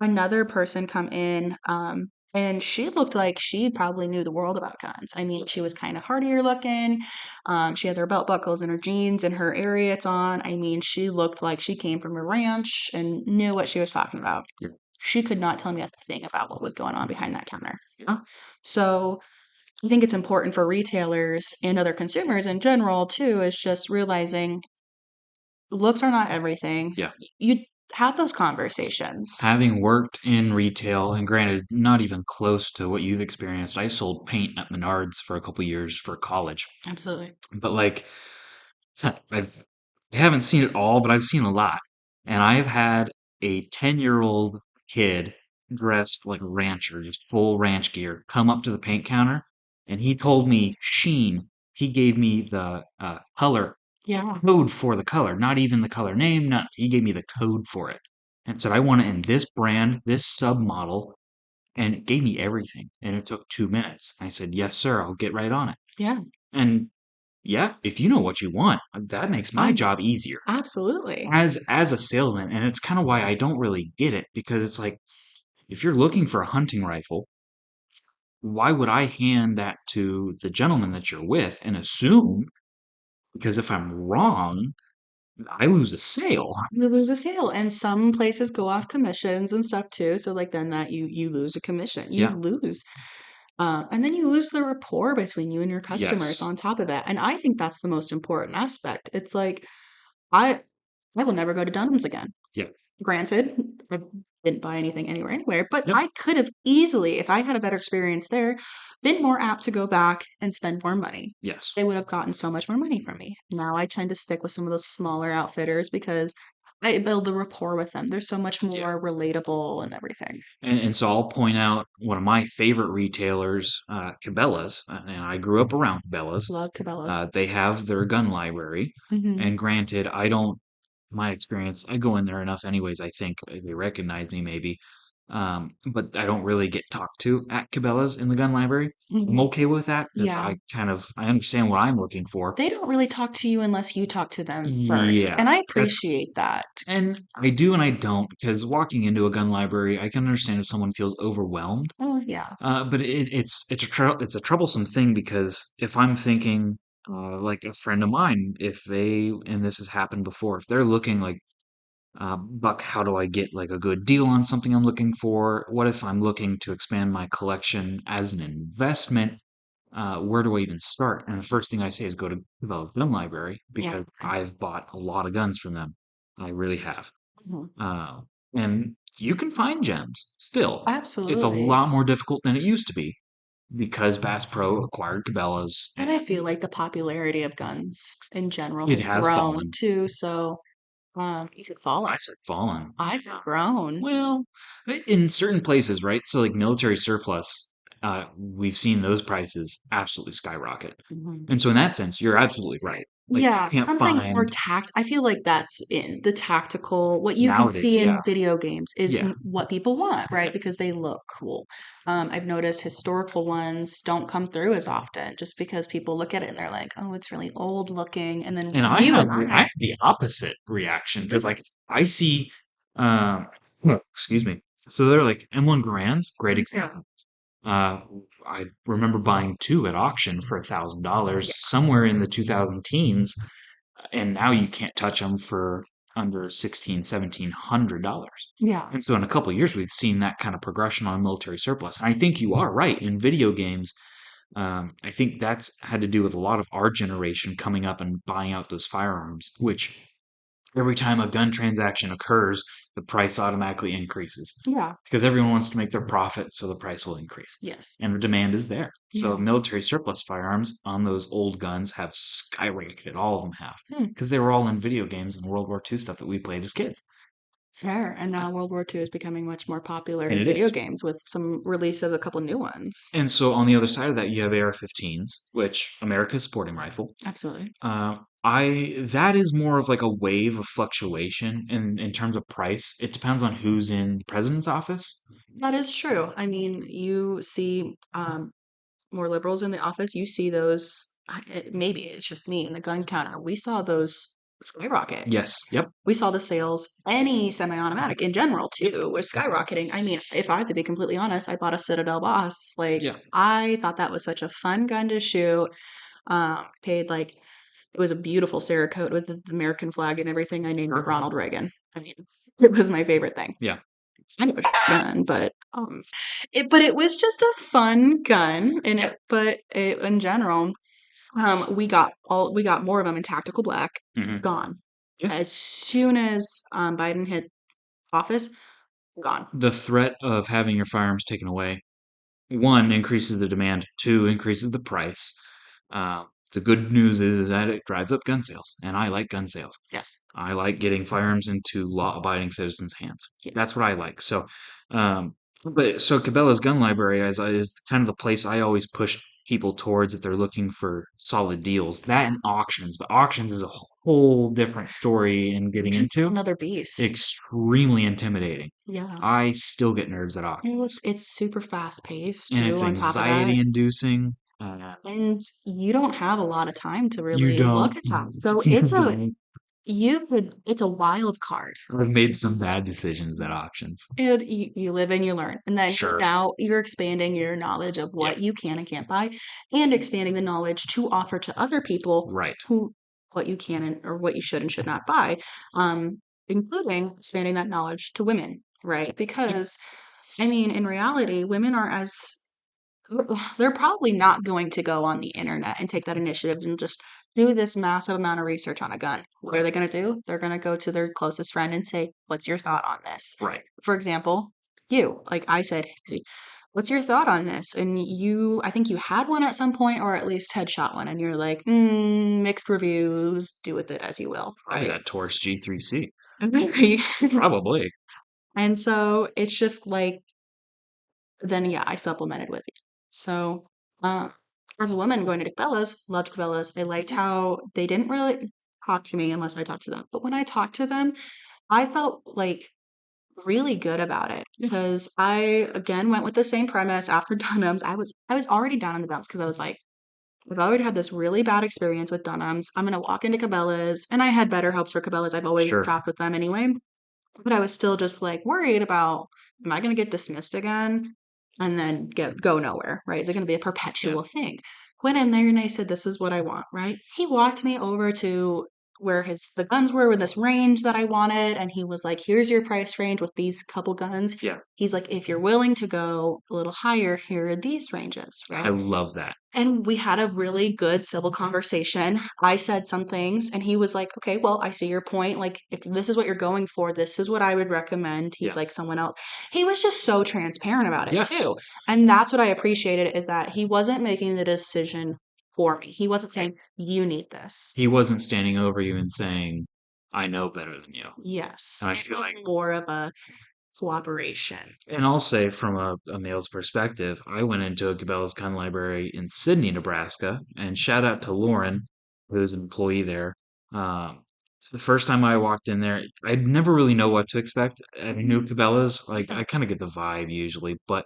another person come in, and she looked like she probably knew the world about guns. I mean, she was kind of hardier looking. She had her belt buckles and her jeans and her Ariats on. I mean, she looked like she came from a ranch and knew what she was talking about. Yeah. She could not tell me a thing about what was going on behind that counter. Yeah. So I think it's important for retailers and other consumers in general too, is just realizing looks are not everything. Yeah. You have those conversations. Having worked in retail, and granted, not even close to what you've experienced, I sold paint at Menards for a couple years for college. Absolutely. But like, I haven't seen it all, but I've seen a lot. And I've had a 10-year-old kid dressed like a rancher, just full ranch gear, come up to the paint counter, and he told me sheen. He gave me the color Yeah. code for the color, not even the color name. Not he gave me the code for it, and said I want it in this brand, this submodel, and it gave me everything. And it took 2 minutes. I said, "Yes, sir. I'll get right on it." Yeah. And yeah, if you know what you want, that makes my Oh, job easier absolutely. as a salesman. And it's kind of why I don't really get it because it's like if you're looking for a hunting rifle, why would I hand that to the gentleman that you're with and assume because if I'm wrong, I lose a sale. You lose a sale, and some places go off commissions and stuff too. So like then that you lose a commission. You Yeah. lose. And then you lose the rapport between you and your customers Yes. on top of that. And I think that's the most important aspect. It's like I I will never go to Dunham's again. Yeah. Granted, I didn't buy anything anywhere, but Yep. I could have easily, if I had a better experience there, been more apt to go back and spend more money. Yes. They would have gotten so much more money from me. Now I tend to stick with some of those smaller outfitters because I build the rapport with them. They're so much Yeah. more relatable and everything. And so I'll point out one of my favorite retailers, Cabela's, and I grew up around Cabela's. Love Cabela's. They have their gun library, Hmm. and granted, I don't, my experience, I go in there enough anyways, I think they recognize me maybe. but I don't really get talked to at Cabela's in the gun library. I'm Mhm. okay with that because Yeah. I understand what I'm looking for. They don't really talk to you unless you talk to them first, Yeah, and I that's appreciate that. and I do and I don't because walking into a gun library, I can understand if someone feels overwhelmed. Oh, yeah. But it's a troublesome thing because if I'm thinking like a friend of mine, if they and this has happened before, if they're looking like Buck, how do I get like a good deal on something I'm looking for? What if I'm looking to expand my collection as an investment? Where do I even start? And the first thing I say is go to Cabela's Gun Library Yeah. because I've bought a lot of guns from them. I really have. Mhm. Uh, and you can find gems still. It's a Absolutely. lot more difficult than it used to be because Bass Pro acquired Cabela's And I feel like the popularity of guns in general it has has grown fallen. too, so, you could fallen. I said fallen. I said grown. Well, in certain places, right? So like military surplus, we've seen those prices absolutely skyrocket. Mhm. And so in that sense, you're absolutely right. Like Yeah, you can't something more find I feel like that's in the tactical what you can nowadays, see yeah. in video games is Yeah. what people want, right? Because they look cool. I've noticed historical ones don't come through as often just because people look at it and they're like, "Oh, it's really old looking." And then And you and I I have the opposite reaction because like I see um excuse me. So they're like M1 Garands, great example. Uh, I remember buying two at auction for $1,000 yeah, somewhere in the 2000 teens, and now you can't touch them for under 16, $1,700. yeah, And so in a couple of years, we've seen that kind of progression on military surplus. And I think you are right. In video games, I think that's had to do with a lot of our generation coming up and buying out those firearms, which every time a gun transaction occurs, the price automatically increases yeah, because everyone wants to make their profit, so the price will increase. yes, And the demand is there. So yeah. military surplus firearms on those old guns have skyrocketed. All of them have Hmm. because they were all in video games and World War II stuff that we played as kids. Fair. And now World War II is becoming much more popular And in it video is. games with some release of a couple new ones. And so on the other side of that, you have AR-15s, which America's sporting rifle. Absolutely. I that is more of like a wave of fluctuation in terms of price. It depends on who's in the president's office. That is true. I mean, you see more liberals in the office, you see those. Maybe it's just me in the gun counter. We saw those skyrocket. Yes. Yep. We saw the sales, any semi-automatic in general too, was skyrocketing. I mean, if I have to be completely honest, I bought a Citadel Boss. Like, Yeah. I thought that was such a fun gun to shoot. Paid like it was a beautiful Cerakote with the American flag and everything. I named it Sure. Ronald Reagan. I mean, it was my favorite thing. Yeah. Kind of a gun, but it was just a fun gun, and in general, we got more of them in tactical black, Hmm. gone. Yeah. As soon as Biden hit office, gone. The threat of having your firearms taken away, one, increases the demand, two, increases the price. The good news is that it drives up gun sales, and I like gun sales. Yes. I like getting firearms into law-abiding citizens' hands. Yeah. That's what I like. So, but so Cabela's Gun Library is kind of the place I always push people towards if they're looking for solid deals. That and auctions, but auctions is a whole different story in getting It's into. another beast. Extremely intimidating. Yeah. I still get nerves at Well, auctions, it's super fast paced and too. it's On top of that, anxiety inducing. and you don't have a lot of time to You really look don't, at that. So you don't. it's a wild card. I've made some bad decisions at auctions. And you live and you learn. And then Sure. now you're expanding your knowledge of Yep. what you can and can't buy and expanding the knowledge to offer to other people Right. who what you can or what you should and should not buy, including expanding that knowledge to women, right? Yep. Because I mean, in reality, women are as they're probably not going to go on the internet and take that initiative and just do this massive amount of research on a gun. What are they going to do? They're going to go to their closest friend and say, "What's your thought on this?" Right. For example, you, like I said, "Hey, what's your thought on this?" And I think you had one at some point, or at least had shot one, and you're like, mixed reviews. Do with it as you will, Probably right? that Taurus G3C. Okay. Probably. And so it's just like then yeah, I supplemented with it. So, uh, as a woman going to Cabela's, loved Cabela's. I liked how they didn't really talk to me unless I talked to them. But when I talked to them, I felt like really good about it because I again went with the same premise after Dunham's. I was already down in the dumps because I was like, I've already had this really bad experience with Dunham's. I'm gonna walk into Cabela's, and I had better hopes for Cabela's. I've always Sure. shopped with them anyway. But I was still just like worried about, am I going to get dismissed again and then go nowhere, right? Is it going to be a Yeah. perpetual thing? Went in there and I said, this is what I want, right? He walked me over to where the guns were in this range that I wanted, and he was like, here's your price range with these couple guns. Yeah. He's like, if you're willing to go a little higher, here are these ranges, I right? love that. And we had a really good civil conversation. I said some things, and he was like, okay, well, I see your point. Like, if this is what you're going for, this is what I would recommend. He's Yeah. like, someone else. He was just so transparent about it, too. Yes. And that's what I appreciated is that he wasn't making the decision for me. He wasn't saying, you need this. He wasn't standing over you and saying, I know better than you. Yes, And I it feel was like, more of a cooperation. and I'll say from a male's perspective, I went into a Cabela's Gun Library in Sydney, Nebraska, and shout out to Lauren, who's an employee there. Um, the first time I walked in there, I never really know what to expect at a new Cabela's. Like, Yeah. I kind of get the vibe usually, but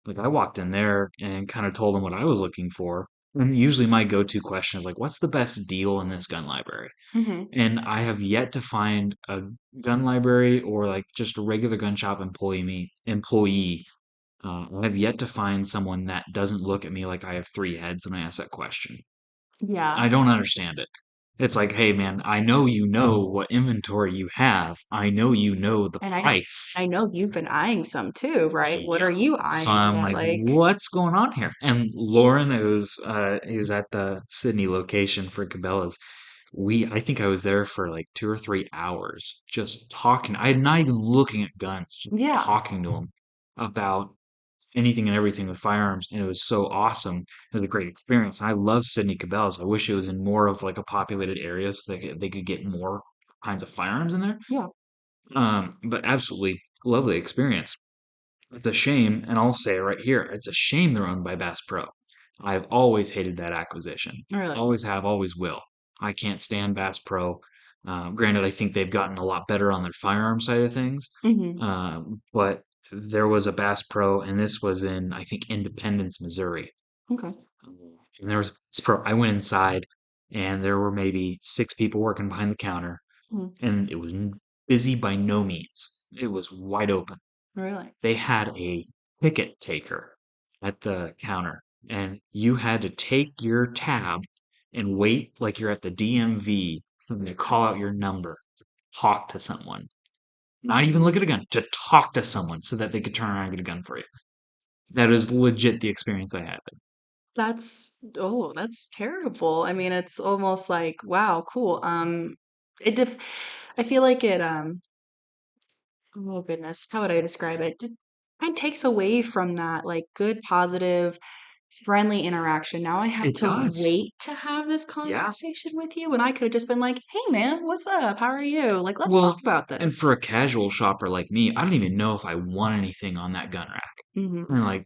like I walked in there and kind of told them what I was looking for. And usually my go-to question is like, what's the best deal in this gun library? Hmm. And I have yet to find a gun library or like just a regular gun shop employee. I have yet to find someone that doesn't look at me like I have three heads when I ask that question. Yeah. I don't understand it. It's like, hey man, I know you know what inventory you have. I know you know the And price. I know you've been eyeing some too, right? What Yeah. are you So eyeing I'm that like, like what's going on here? And Lauren, who's at the Sydney location for Cabela's, I think I was there for like 2 or 3 hours just talking. I'm not even looking at guns, just yeah. talking to him about anything and everything with firearms, and it was so awesome. It was a great experience. I love Sydney Cabela's. I wish it was in more of like a populated area so they could get more kinds of firearms in there. Yeah. But absolutely lovely experience. It's a shame, and I'll say it right here, it's a shame they're owned by Bass Pro. I've always hated that acquisition. Really. Always have, always will. I can't stand Bass Pro. Granted, I think they've gotten a lot better on their firearm side of things, Hmm. but there was a Bass Pro, and this was in, I think, Independence, Missouri. Okay. And there was a Bass Pro. I went inside, and there were maybe six people working behind the counter, Mhm. and it was busy by no means. It was wide open. Really? They had a ticket taker at the counter, and you had to take your tab and wait like you're at the DMV for them to call out your number, talk to someone, not even look at a gun, to talk to someone so that they could turn around and get a gun for you. That is legit the experience I had there. That's terrible. I mean, it's almost like, wow, cool. It def I feel like oh goodness, how would I describe it? It kind of takes away from that like good, positive, friendly interaction. Now I have It to does. wait to have this Yeah. conversation with you when I could have just been like, "Hey man, what's up? How are you? Like, let's talk Well, about and for this." a casual shopper like me, I don't even know if I want anything on that gun rack. Hmm. And like,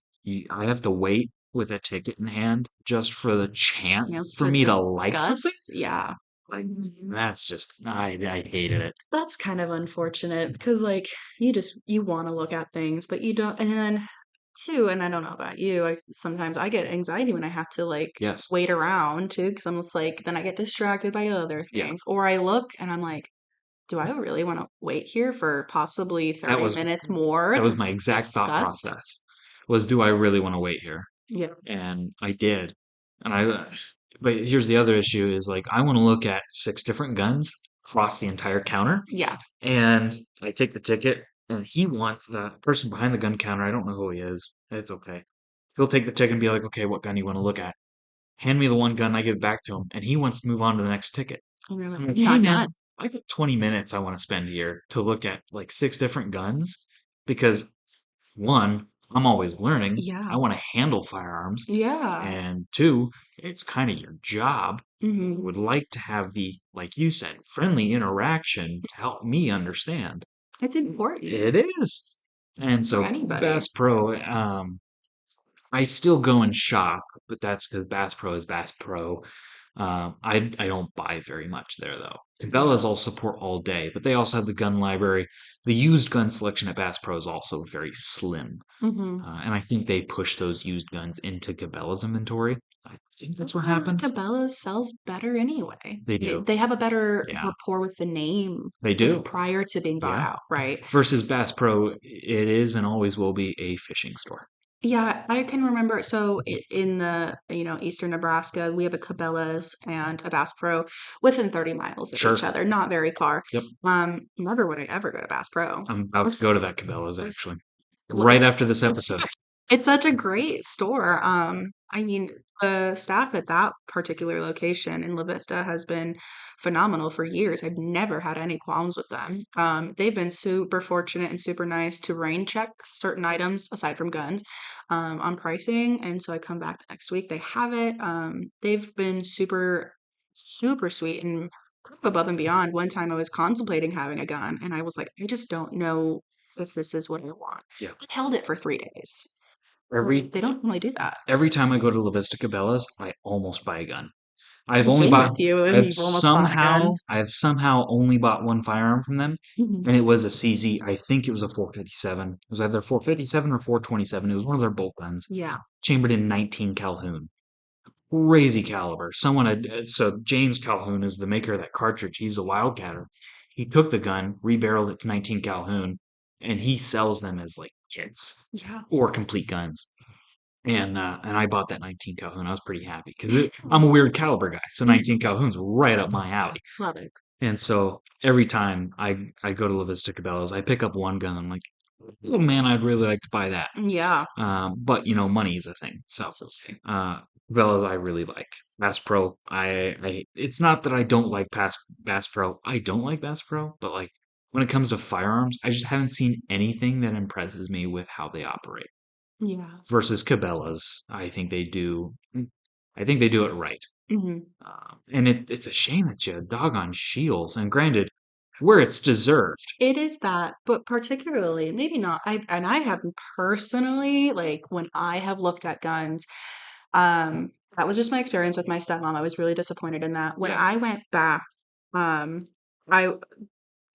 I have to wait with a ticket in hand just for the chance Yes, for to me to like something. discuss. Yeah. Like, that's just, I hated it. That's kind of unfortunate because like you want to look at things, but you don't. And then too, and I don't know about you, sometimes I get anxiety when I have to like Yes. wait around too, because I'm just like then I get distracted by other Yeah. things, or I look and I'm like, do I really want to wait here for possibly That 30 was, minutes more that was to my exact thought discuss? process was, do I really want to wait here? Yeah. And I did. And but here's the other issue is like, I want to look at six different guns across the entire counter. Yeah. And I take the ticket, and he wants the person behind the gun counter. I don't know who he is. It's okay. He'll take the ticket and be like, okay, what gun do you want to look at? Hand me the one gun, I give it back to him, and he wants to move on to the next ticket. And you're like, I'm like, hey not man, done. I got 20 minutes I want to spend here to look at like six different guns because one, I'm always learning. I Yeah. want to handle firearms. Yeah. And two, it's kind of your job. I Hmm. would like to have the, like you said, friendly interaction to help me understand. It's important It is. And for so anybody. Bass Pro, I still go and shop, but that's because Bass Pro is Bass Pro. I don't buy very much there though. Cabela's Yeah. I'll support all day, but they also have the gun library. The used gun selection at Bass Pro is also very slim, Hmm. and I think they push those used guns into Cabela's inventory. I think I that's what feel like happens. Cabela's sells better anyway. They They do, they have a better yeah, rapport with the name they do, prior to being bought yeah. out, right? Versus Bass Pro, it is and always will be a fishing store. Yeah, I can remember. So in the, eastern Nebraska, we have a Cabela's and a Bass Pro within 30 miles of each Sure. other, not very far. Yep. Never would I ever go to Bass Pro. I'm about to go to It's, that Cabela's it's, actually. well, Right after this episode. it's such a great store. I mean, the staff at that particular location in La Vista has been phenomenal for years. I've never had any qualms with them. They've been super fortunate and super nice to rain check certain items aside from guns, on pricing. And so I come back the next week, they have it. They've been super, super sweet and above and beyond. One time I was contemplating having a gun and I was like, I just don't know if this is what I want. Yeah. I held it for 3 days. Every They don't really do that. every time I go to La Vista Cabela's, I almost buy a gun. I've I've only been bought with you and you've almost bought a gun. I've somehow only bought one firearm from them, Mhm. and it was a CZ. I think it was a 457. It was either 457 or 427. It was one of their bolt guns, Yeah. chambered in 19 Calhoun. Crazy caliber. Someone had so James Calhoun is the maker of that cartridge. He's a wildcatter. He took the gun, rebarreled it to 19 Calhoun, and he sells them as like kits Yeah. or complete guns. And I bought that 19 Calhoun. I was pretty happy because I'm a weird caliber guy, so 19 Calhoun's right up my alley. Love it. And so every time I go to La Vista Cabela's, I pick up one gun. I'm like, oh man, I'd really like to buy that. Yeah. But money is a thing. So Absolutely. uh, Cabela's I really like. Bass Pro, it's not that I don't like Bass Pro. I don't like Bass Pro, but like when it comes to firearms, I just haven't seen anything that impresses me with how they operate Yeah. versus Cabela's. I think they do it right. Hmm. And it's a shame that you dog on Shields. And granted, where it's deserved. It is that, but particularly, maybe not. I haven't personally, like when I have looked at guns, that was just my experience with my stepmom. I was really disappointed in that. When Yeah. I went back, um, I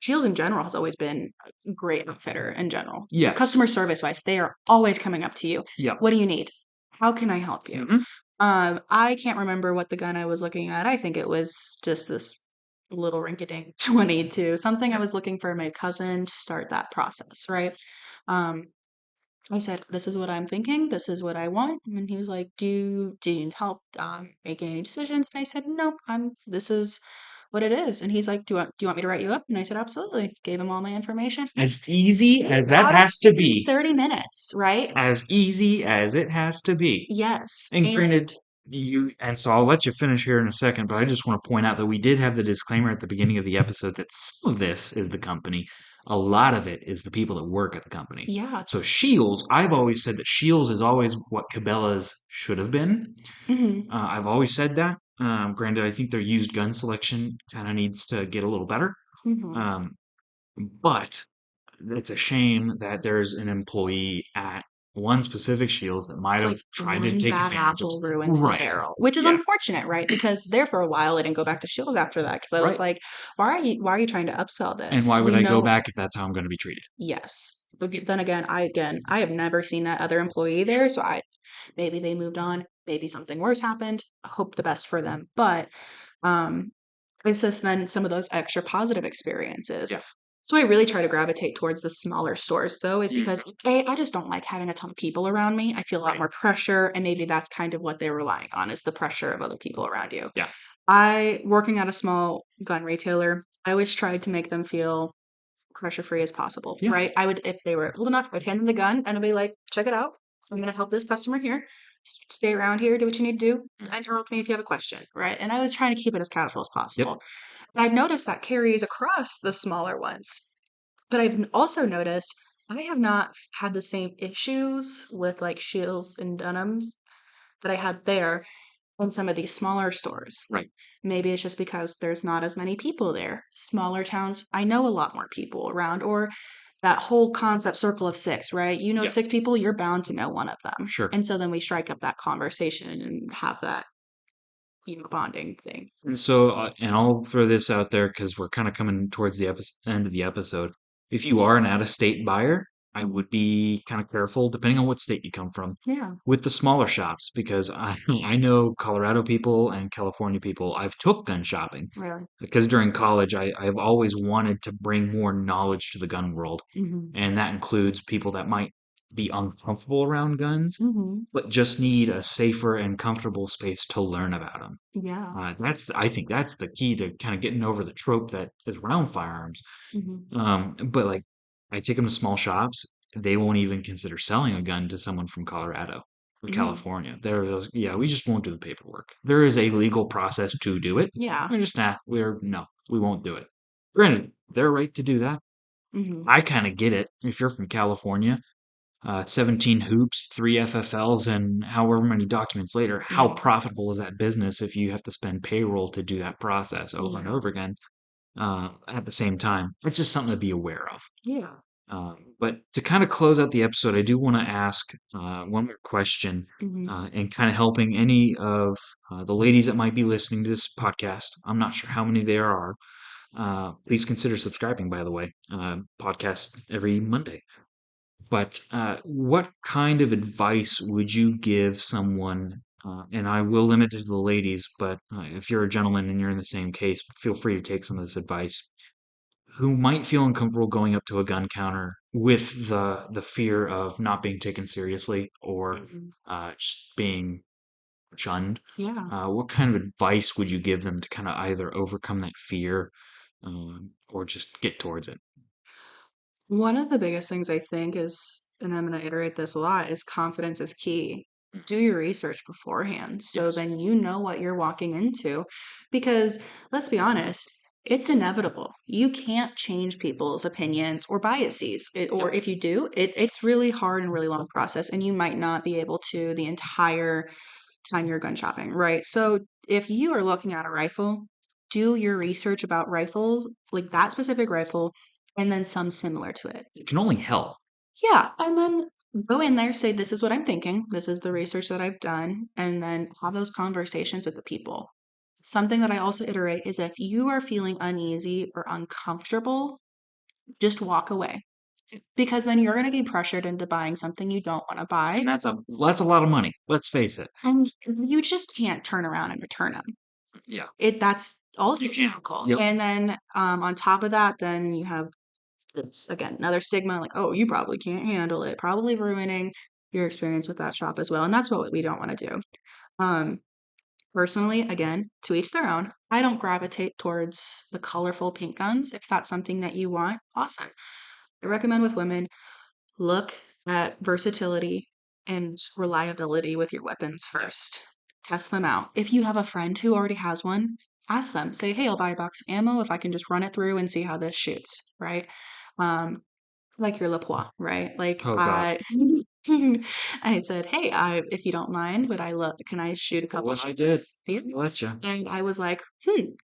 Shields in general has always been a great outfitter in general. Yes. Customer service wise, they are always coming up to you. Yep. What do you need? How can I help you? Hmm. I can't remember what the gun I was looking at. I think it was just this little rinky-dink 22, something I Yeah. was looking for my cousin to start that process, right? Um, I said, "This is what I'm thinking. This is what I want." And he was like, do you need help making any decisions?" And I said, "Nope. This is what it is." And he's like, do you want me to write you up?" And I said, "Absolutely." Gave him all my information. As easy as that Out of has to be. 30 minutes, right? As easy as it has to be. Yes. And And granted, and so I'll let you finish here in a second, but I just want to point out that we did have the disclaimer at the beginning of the episode that some of this is the company. A lot of it is the people that work at the company. yeah. So Shields, I've always said that Shields is always what Cabela's should have been. Hmm. I've always said that. Granted, I think their used gun selection kind of needs to get a little better. Hmm. Um, but it's a shame that there's an employee at one specific Shields that might It's have like tried to one take bad advantage of. apple ruins the Right. barrel, which is Yeah. unfortunate, right? Because there for a while, I didn't go back to Shields after that because I was Right. like, why are you trying to upsell And this? why would We I go know, back if that's how I'm going to be treated? yes. But then again, I have never seen that other employee Sure. there, so maybe they moved on, maybe something worse happened. I hope the best for them, but um, it's just then some of those extra positive experiences. Yeah. So I really try to gravitate towards the smaller stores though, is Mhm. because I just don't like having a ton of people around me. I feel a lot Right. more pressure, and maybe that's kind of what they're relying on is the pressure of other people around you. Yeah. I working at a small gun retailer, I always tried to make them feel pressure free as possible, Yeah. right? I would, if they were old enough, I'd hand them the gun and I'd be like, check it out. I'm going to help this customer here. Stay around here, do what you need to do, Mhm. interrupt me if you have a question, right? And I was trying to keep it as casual as Yep. possible. And I've noticed that carries across the smaller ones. But I've also noticed I have not had the same issues with like Shields and Dunhams that I had there in some of these smaller stores. Right. Maybe it's just because there's not as many people there. Smaller towns, I know a lot more people around, or that whole concept circle of six, right? You know, Yeah. 6 people, you're bound to know one of them. Sure. And so then we strike up that conversation and have that bonding thing. And so, and I'll throw this out there because we're kind of coming towards the end of the episode. If you are an out-of-state buyer, I would be kind of careful, depending on what state you come from, Yeah, with the smaller shops because I know Colorado people and California people. I've took gun shopping really. because during college I've always wanted to bring more knowledge to the gun world, Hmm. and that includes people that might be uncomfortable around guns, Hmm. but just need a safer and comfortable space to learn about them. Yeah. I think that's the key to kind of getting over the trope that is around firearms. Hmm. But like, I take them to small shops, they won't even consider selling a gun to someone from Colorado or Mm. California. Yeah, we just won't do the paperwork. There is a legal process to do it. Yeah. We're just no, we won't do it. Granted, they're right to do that. Hmm. I kind of get it. If you're from California, 17 hoops, three FFLs, and however many documents later, how Yeah. profitable is that business if you have to spend payroll to do that process over and Yeah. over again at the same time? It's just something to be aware of. Yeah. But to kind of close out the episode, I do want to ask one more question Hmm. and kind of helping any of the ladies that might be listening to this podcast. I'm not sure how many there are. Please consider subscribing, by the way. Podcast every Monday. But what kind of advice would you give someone? And I will limit it to the ladies, but if you're a gentleman and you're in the same case, feel free to take some of this advice. Who might feel uncomfortable going up to a gun counter with the fear of not being taken seriously or Hmm. just being shunned? Yeah. What kind of advice would you give them to kind of either overcome that fear or just get towards it? One of the biggest things I think is, and I'm going to iterate this a lot, is confidence is key. Do your research beforehand so Yes. then you know what you're walking into. Because let's be honest, it's inevitable. You can't change people's opinions or biases. Or Yep. if you do, it's really hard and really long process, and you might not be able to the entire time you're gun shopping, right? So if you are looking at a rifle, do your research about rifles, like that specific rifle, and then some similar to it. It can only help. Yeah, and then go in there, say, this is what I'm thinking. This is the research that I've done, and then have those conversations with the people. Something that I also iterate is if you are feeling uneasy or uncomfortable, just walk away because then you're going to get pressured into buying something you don't want to buy. And that's a lot of money. Let's face it. And you just can't turn around and return them. Yeah. That's also You can't. difficult. Yep. And then on top of that, then you have it's again another stigma like, oh, you probably can't handle it, probably ruining your experience with that shop as well. And that's what we don't want to do. Um, Personally, again, to each their own. I don't gravitate towards the colorful pink guns. If that's something that you want, awesome. I recommend with women look at versatility and reliability with your weapons first. Test them out. If you have a friend who already has one, ask them. Say, hey, I'll buy a box of ammo if I can just run it through and see how this shoots, right? Um, like your Lapois, right? Like Oh God. I I said, "Hey, if you don't mind, would I look can I shoot a couple What I did. shots?" Yeah. I let you. And I was like,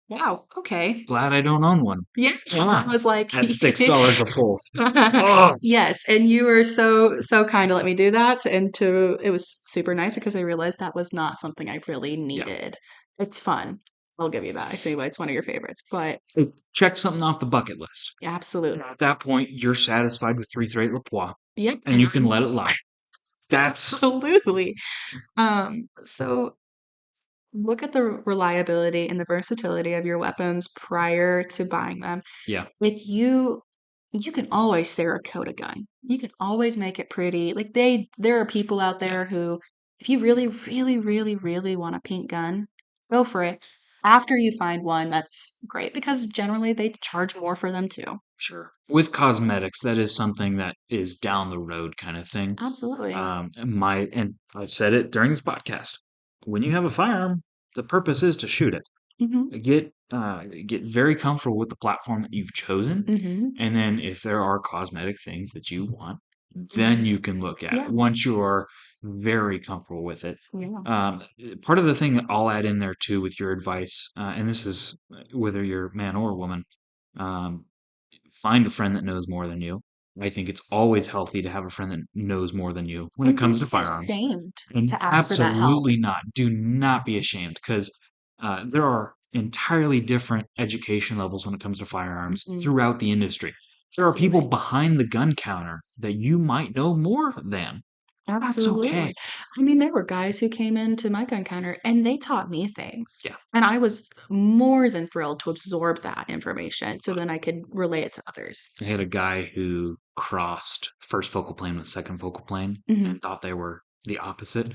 wow, okay." Glad I don't own one. Yeah. I Ah, was like, at $6 a pull. Oh, yes, and you were so kind to let me do that, and to it was super nice because I realized that was not something I really yeah. needed. It's fun. I'll give you that. It's one of your favorites, but Check something off the bucket list. absolutely. At that point, you're satisfied with 338 Lapois, Yep, and and you can let it lie. That's absolutely. So look at the reliability and the versatility of your weapons prior to buying them. yeah, If you can always Cerakote a gun. You can always make it pretty. Like there are people out yeah. there who, if you really, really, really, really want a pink gun, go for it. After you find one, that's great because generally they charge more for them too. Sure. With cosmetics, that is something that is down the road kind of thing. Absolutely. And I've said it during this podcast. When you have a firearm, the purpose is to shoot it. Hmm. Get very comfortable with the platform that you've chosen, Hmm. and then if there are cosmetic things that you want, then Hmm. you can look at it Yeah. once you are very comfortable with it. Yeah. Um, Part of the thing that I'll add in there too with your advice, and this is whether you're man or woman, um, find a friend that knows more than you. I think it's always healthy to have a friend that knows more than you when it And comes to don't be firearms. ashamed And to ask for that help. absolutely not. Do not be ashamed because There are entirely different education levels when it comes to firearms Mhm. throughout the industry. There are people Absolutely. behind the gun counter that you might know more than. That's okay. Absolutely. I mean, there were guys who came into my gun counter and they taught me things. Yeah. And I was more than thrilled to absorb that information so then I could relay it to others. I had a guy who crossed first focal plane with second focal plane Mhm. and thought they were the opposite.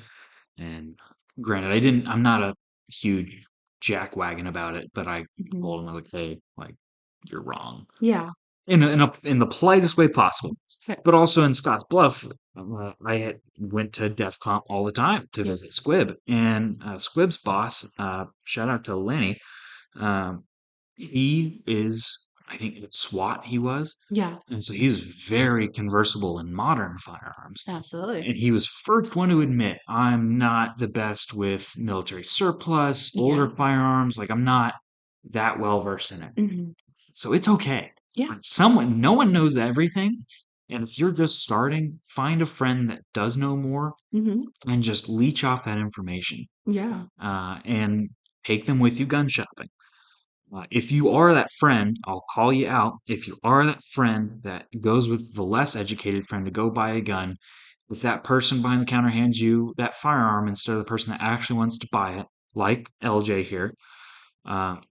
And granted, I'm not a huge jackwagon about it, but I Mhm. told him, I was like, hey, like, you're wrong. Yeah. In the politest way possible. Okay. But also in Scotts Bluff, went to DEF CON all the time to Yeah. visit Squibb. And Squibb's boss, shout out to Lenny, um, he is, I think it's SWAT he was. Yeah. And so he was very conversable in modern firearms. Absolutely. And he was first one to admit, I'm not the best with military surplus, older Yeah. firearms. Like, I'm not that well versed in it. Mhm. So it's okay. Yeah. Like no one knows everything. And if you're just starting, find a friend that does know more Mhm. and just leech off that information Yeah. and take them with you gun shopping. If you are that friend, I'll call you out. If you are that friend that goes with the less educated friend to go buy a gun, if that person behind the counter hands you that firearm instead of the person that actually wants to buy it, like LJ here,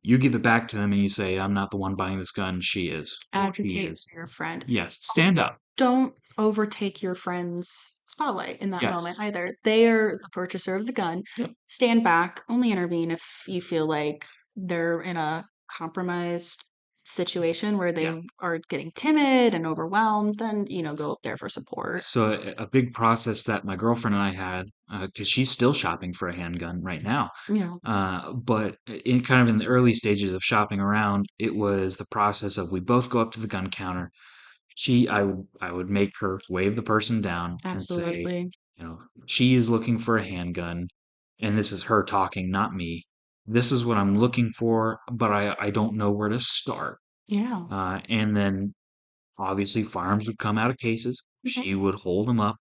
you give it back to them and you say, I'm not the one buying this gun, she is, or he Advocate is. for your friend. Yes, stand Also, up. don't overtake your friend's spotlight in that moment Yes. either. They are the purchaser of the gun. Yep. Stand back, only intervene if you feel like they're in a compromised situation where Yeah. they are getting timid and overwhelmed, then, go up there for support. So a big process that my girlfriend and I had, because she's still shopping for a handgun right now, Yeah, but in kind of in the early stages of shopping around, it was the process of we both go up to the gun counter. I would make her wave the person down and say, absolutely. you know, she is looking for a handgun, and this is her talking, not me. This is what I'm looking for, but I don't know where to start. Yeah. And then obviously firearms would come out of cases. Okay. She would hold them up,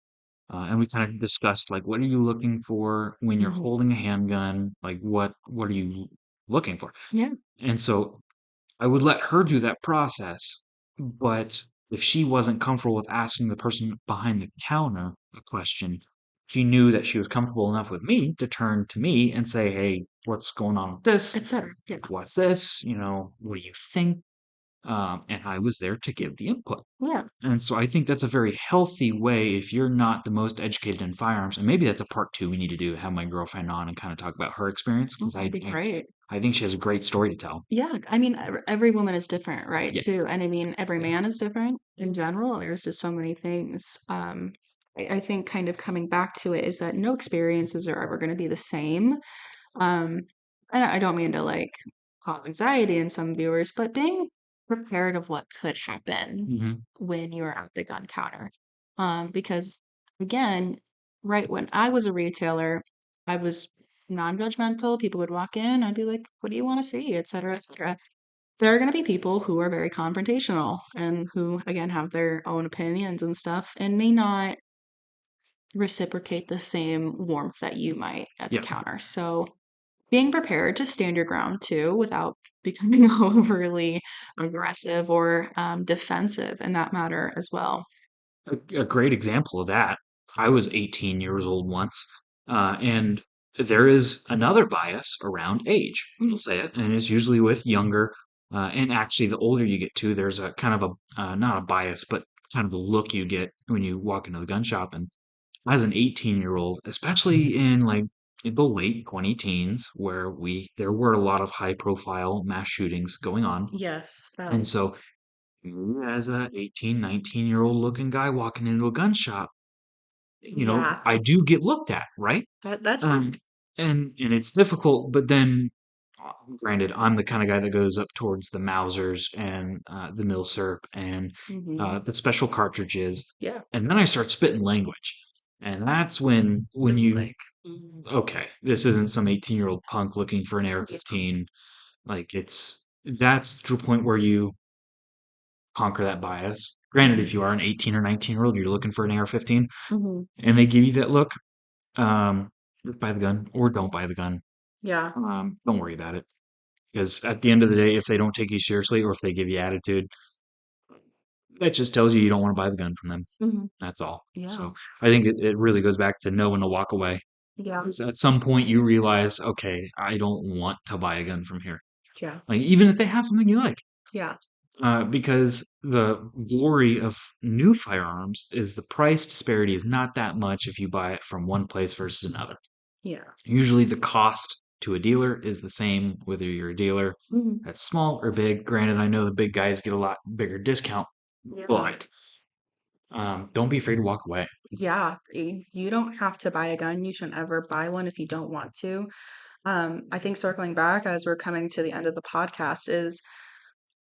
and we kind of discussed like, what are you looking for when you're Hmm. holding a handgun? Like, what are you looking for? Yeah. And so I would let her do that process, but if she wasn't comfortable with asking the person behind the counter a question, she knew that she was comfortable enough with me to turn to me and say, "Hey, what's going on with this? Etc. Yeah. What's this? What do you think?" And I was there to give the input. Yeah. And so I think that's a very healthy way if you're not the most educated in firearms. And maybe that's a part two we need to do, have my girlfriend on and kind of talk about her experience Oh, because that'd be great. I think she has a great story to tell. Yeah, I mean, every woman is different, right? Yeah. Too, and I mean, every man is different in general. There's just so many things. I think kind of coming back to it is that no experiences are ever going to be the same. Um, and I don't mean to like cause anxiety in some viewers, but being prepared of what could happen Hmm. when you're at the gun counter. Because again, right when I was a retailer, I was non-judgmental. People would walk in, I'd be like, "What do you want to see?" et cetera, et cetera. There are going to be people who are very confrontational and who, again, have their own opinions and stuff and may not reciprocate the same warmth that you might at the Yeah. counter. So being prepared to stand your ground too without becoming overly aggressive or defensive in that matter as well. A great example of that. I was 18 years old once, and there is another bias around age. We'll say it, and it's usually with younger. And actually, the older you get too, there's a kind of not a bias, but kind of a look you get when you walk into the gun shop. And as an 18-year-old, especially in like in the late 20 teens, where there were a lot of high profile mass shootings going on. Yes, that And was so me as a 18, 19-year-old looking guy walking into a gun shop, yeah. I do get looked at, right? That's Um, and it's difficult, but then, granted, I'm the kind of guy that goes up towards the Mausers and the Milsurp and hmm the special cartridges, yeah. and then I start spitting language, and that's when you Like okay, this isn't some 18-year-old punk looking for an AR-15. Like that's to a point where you conquer that bias. Granted, if you are an 18 or 19-year-old, you're looking for an AR-15, hmm and they give you that look, just buy the gun or don't buy the gun. Yeah. Don't worry about it. Because at the end of the day, if they don't take you seriously or if they give you attitude, that just tells you you don't want to buy the gun from them. Hmm. That's all. Yeah. So I think it really goes back to know when to walk away. Yeah. 'Cause at some point you realize, okay, I don't want to buy a gun from here. Yeah. Like even if they have something you like, Yeah. because the glory of new firearms is the price disparity is not that much if you buy it from one place versus another. Yeah. Usually the cost to a dealer is the same whether you're a dealer Mhm. that's small or big. Granted, I know the big guys get a lot bigger discount, Yeah. but don't be afraid to walk away. Yeah. You don't have to buy a gun. You shouldn't ever buy one if you don't want to. I think circling back as we're coming to the end of the podcast is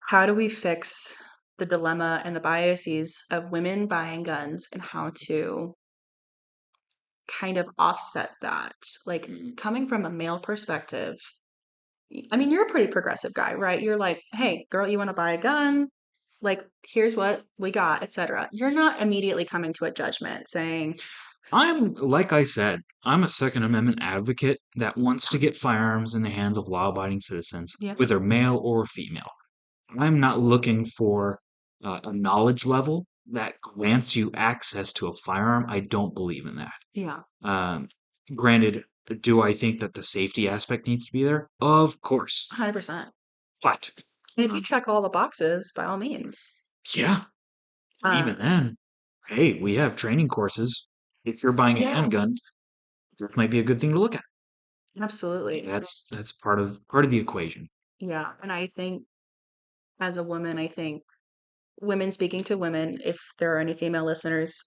how do we fix the dilemma and the biases of women buying guns and how to kind of offset that? Like Mhm. coming from a male perspective, I mean, you're a pretty progressive guy, right? You're like, hey, girl, you want to buy a gun? Like, here's what we got, etc. You're not immediately coming to a judgment saying, Like I said, I'm a Second Amendment advocate that wants to get firearms in the hands of law abiding citizens, yeah, whether male or female. I'm not looking for a knowledge level that grants you access to a firearm. I don't believe in that. yeah, Um, Granted, do I think that the safety aspect needs to be there? Of course. 100%. But, And if you um, check all the boxes, by all means. yeah, and even Um, then, hey, we have training courses. If you're buying a yeah, handgun, this might be a good thing to look at. absolutely. That's part of the equation. Yeah. And I think as a woman, I think women speaking to women, if there are any female listeners,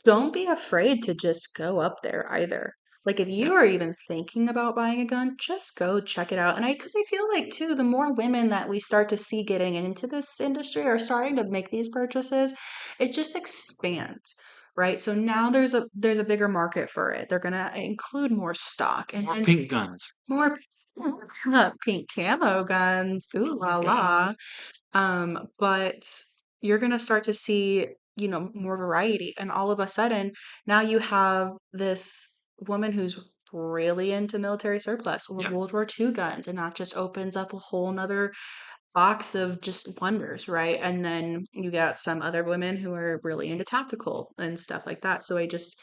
don't be afraid to just go up there either. Like if Yeah, you are even thinking about buying a gun, just go check it out. And because I feel like too, the more women that we start to see getting into this industry are starting to make these purchases, it just expands, right? So now there's a bigger market for it. They're gonna include more stock and, more and pink guns. more pink camo guns. Ooh la la. But you're gonna start to see, more variety. And all of a sudden, now you have this woman who's really into military surplus or Yeah, World War II guns, and that just opens up a whole nother box of just wonders, right? And then you got some other women who are really into tactical and stuff like that. So I just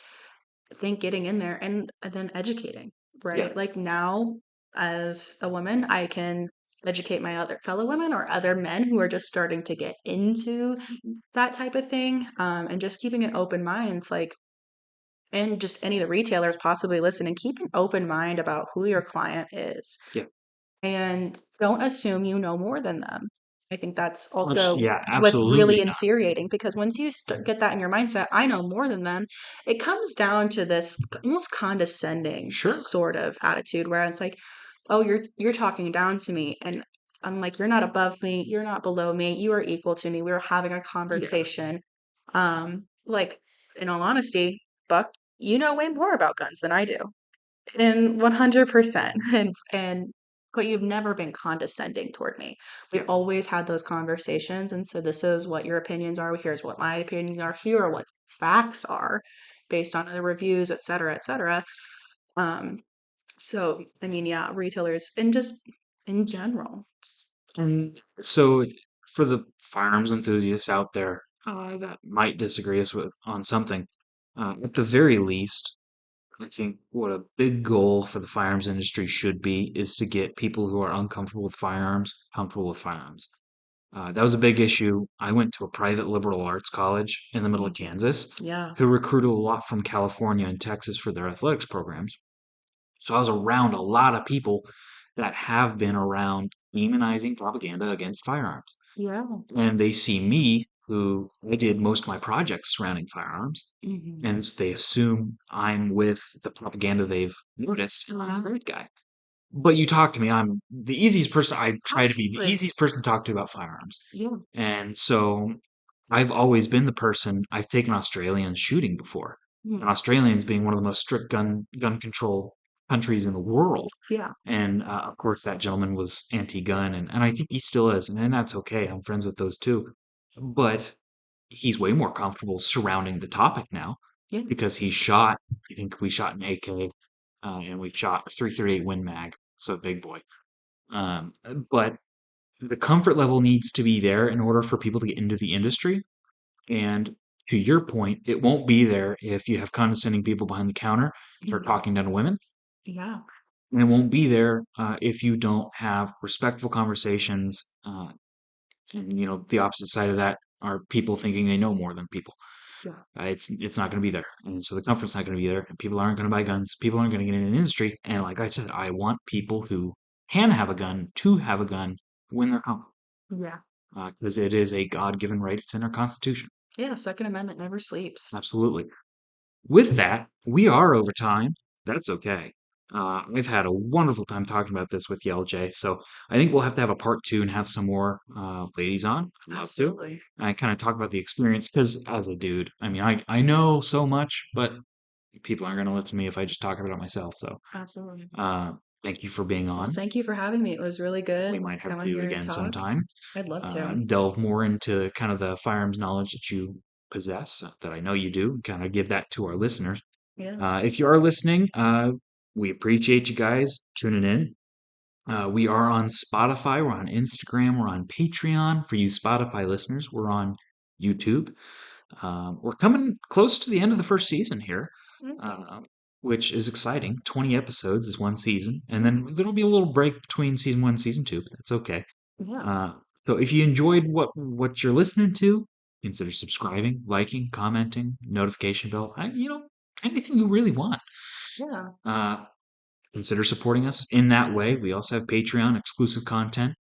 think getting in there and then educating, yeah. right? Like now, as a woman, I can educate my other fellow women or other men who are just starting to get into Mhm. that type of thing, and just keeping an open mind. It's like, and just any of the retailers possibly listening, keep an open mind about who your client is Yeah. and don't assume you know more than them. I think that's also Yeah, what's really absolutely not. infuriating because once you get that in your mindset, I know more than them, it comes down to this almost condescending Sure. sort of attitude where it's like, "Oh, you're talking down to me." And I'm like, "You're not above me, you're not below me, you are equal to me. We're having a Yeah. conversation." Like in all honesty, Buck, you know way more about guns than I do. And 100%. And but you've never been condescending toward me. We've Yeah. always had those conversations and so this is what your opinions are. Here's what my opinions are. Here are what facts are based on the reviews, et cetera, et cetera. Um, so I mean, yeah, retailers and just in general. And so for the firearms enthusiasts out there that might disagree us with on something, at the very least, I think what a big goal for the firearms industry should be is to get people who are uncomfortable with firearms comfortable with firearms. That was a big issue. I went to a private liberal arts college in the middle of Mhm. Kansas Yeah. who recruited a lot from California and Texas for their athletics programs. So I was around a lot of people that have been around demonizing propaganda against firearms. Yeah. And they see me, who I did most of my projects surrounding firearms, Hmm. and they assume I'm with the propaganda they've noticed, and I'm that guy. But you talk to me, I'm the easiest person. I try to be the Absolutely. easiest person to talk to about firearms. Yeah. And so I've always been the person. I've taken Australians shooting before, Mm. and Australians being one of the most strict gun control countries in the world. Yeah. And of course, that gentleman was anti-gun, and I think he still is, and that's okay. I'm friends with those too. But he's way more comfortable surrounding the topic now Yeah. because he shot. I think we shot an AK. and we've shot a 338 Win Mag, so big boy. Um, but the comfort level needs to be there in order for people to get into the industry. And to your point, it won't be there if you have condescending people behind the counter that are talking down to women. Yeah. And it won't be there if you don't have respectful conversations. And the opposite side of that are people thinking they know more than people. Yeah. It's not going to be there, and so the comfort's not going to be there. And people aren't going to buy guns. People aren't going to get in an industry. And like I said, I want people who can have a gun to have a gun when they're comfortable, Yeah. because it is a God-given right. It's in our Constitution. Yeah. Second Amendment never sleeps. Absolutely. With that, we are over time. That's okay. I've had a wonderful time talking about this with you, LJ. So I think we'll have to have a part two and have some more ladies on. I'd love to. Absolutely. I kind of talk about the experience because as a dude, I mean, I know so much, but people aren't going to listen to me if I just talk about it myself. So Absolutely. uh, thank you for being Well, on. thank you for having me. It was really We good. might have Come to on do it here and again talk. sometime. I'd love to. Delve more into kind of the firearms knowledge that you possess, that I know you do, kind of give that to our listeners. Yeah. If you are listening, we appreciate you guys tuning in. We are on Spotify, we're on Instagram, we're on Patreon. For you Spotify listeners, we're on YouTube. We're coming close to the end of the first season here, Okay. uh, which is exciting. 20 episodes is one season, and then there'll be a little break between season one and season two, but that's okay. Yeah. Uh, so if you enjoyed what you're listening to, consider subscribing, liking, commenting, notification bell. Anything you really want. Yeah. Uh, Consider supporting us in that way. We also have Patreon exclusive content.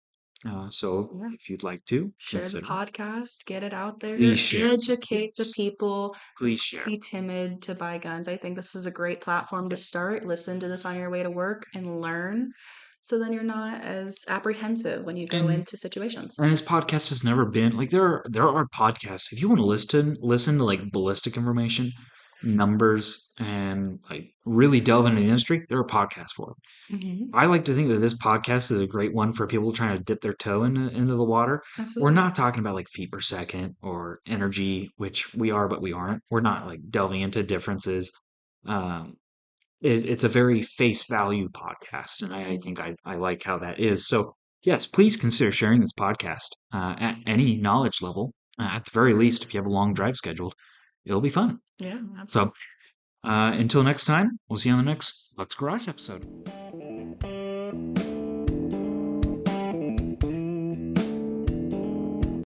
So Yeah. if you'd like to Share the consider, podcast, get it out please there, share. educate the Please, people. please share. Be timid to buy guns. I think this is a great platform to start. Listen to this on your way to work and learn. So then you're not as apprehensive when you go And into situations. and this podcast has never been like there are podcasts. If you want to listen to like ballistic information, numbers, and like really delve into the industry, there are podcasts for it. Hmm. I like to think that this podcast is a great one for people trying to dip their toe into the water. We're Absolutely. not talking about like feet per second or energy, which we are, but we aren't. We're not like delving into differences. Um, it's a very face value podcast, and I think I like how that is. So, yes, please consider sharing this podcast at any knowledge level. At the very least, if you have a long drive scheduled, it'll be fun. Yeah, So, absolutely. until next time, we'll see you on the next Lux Garage episode.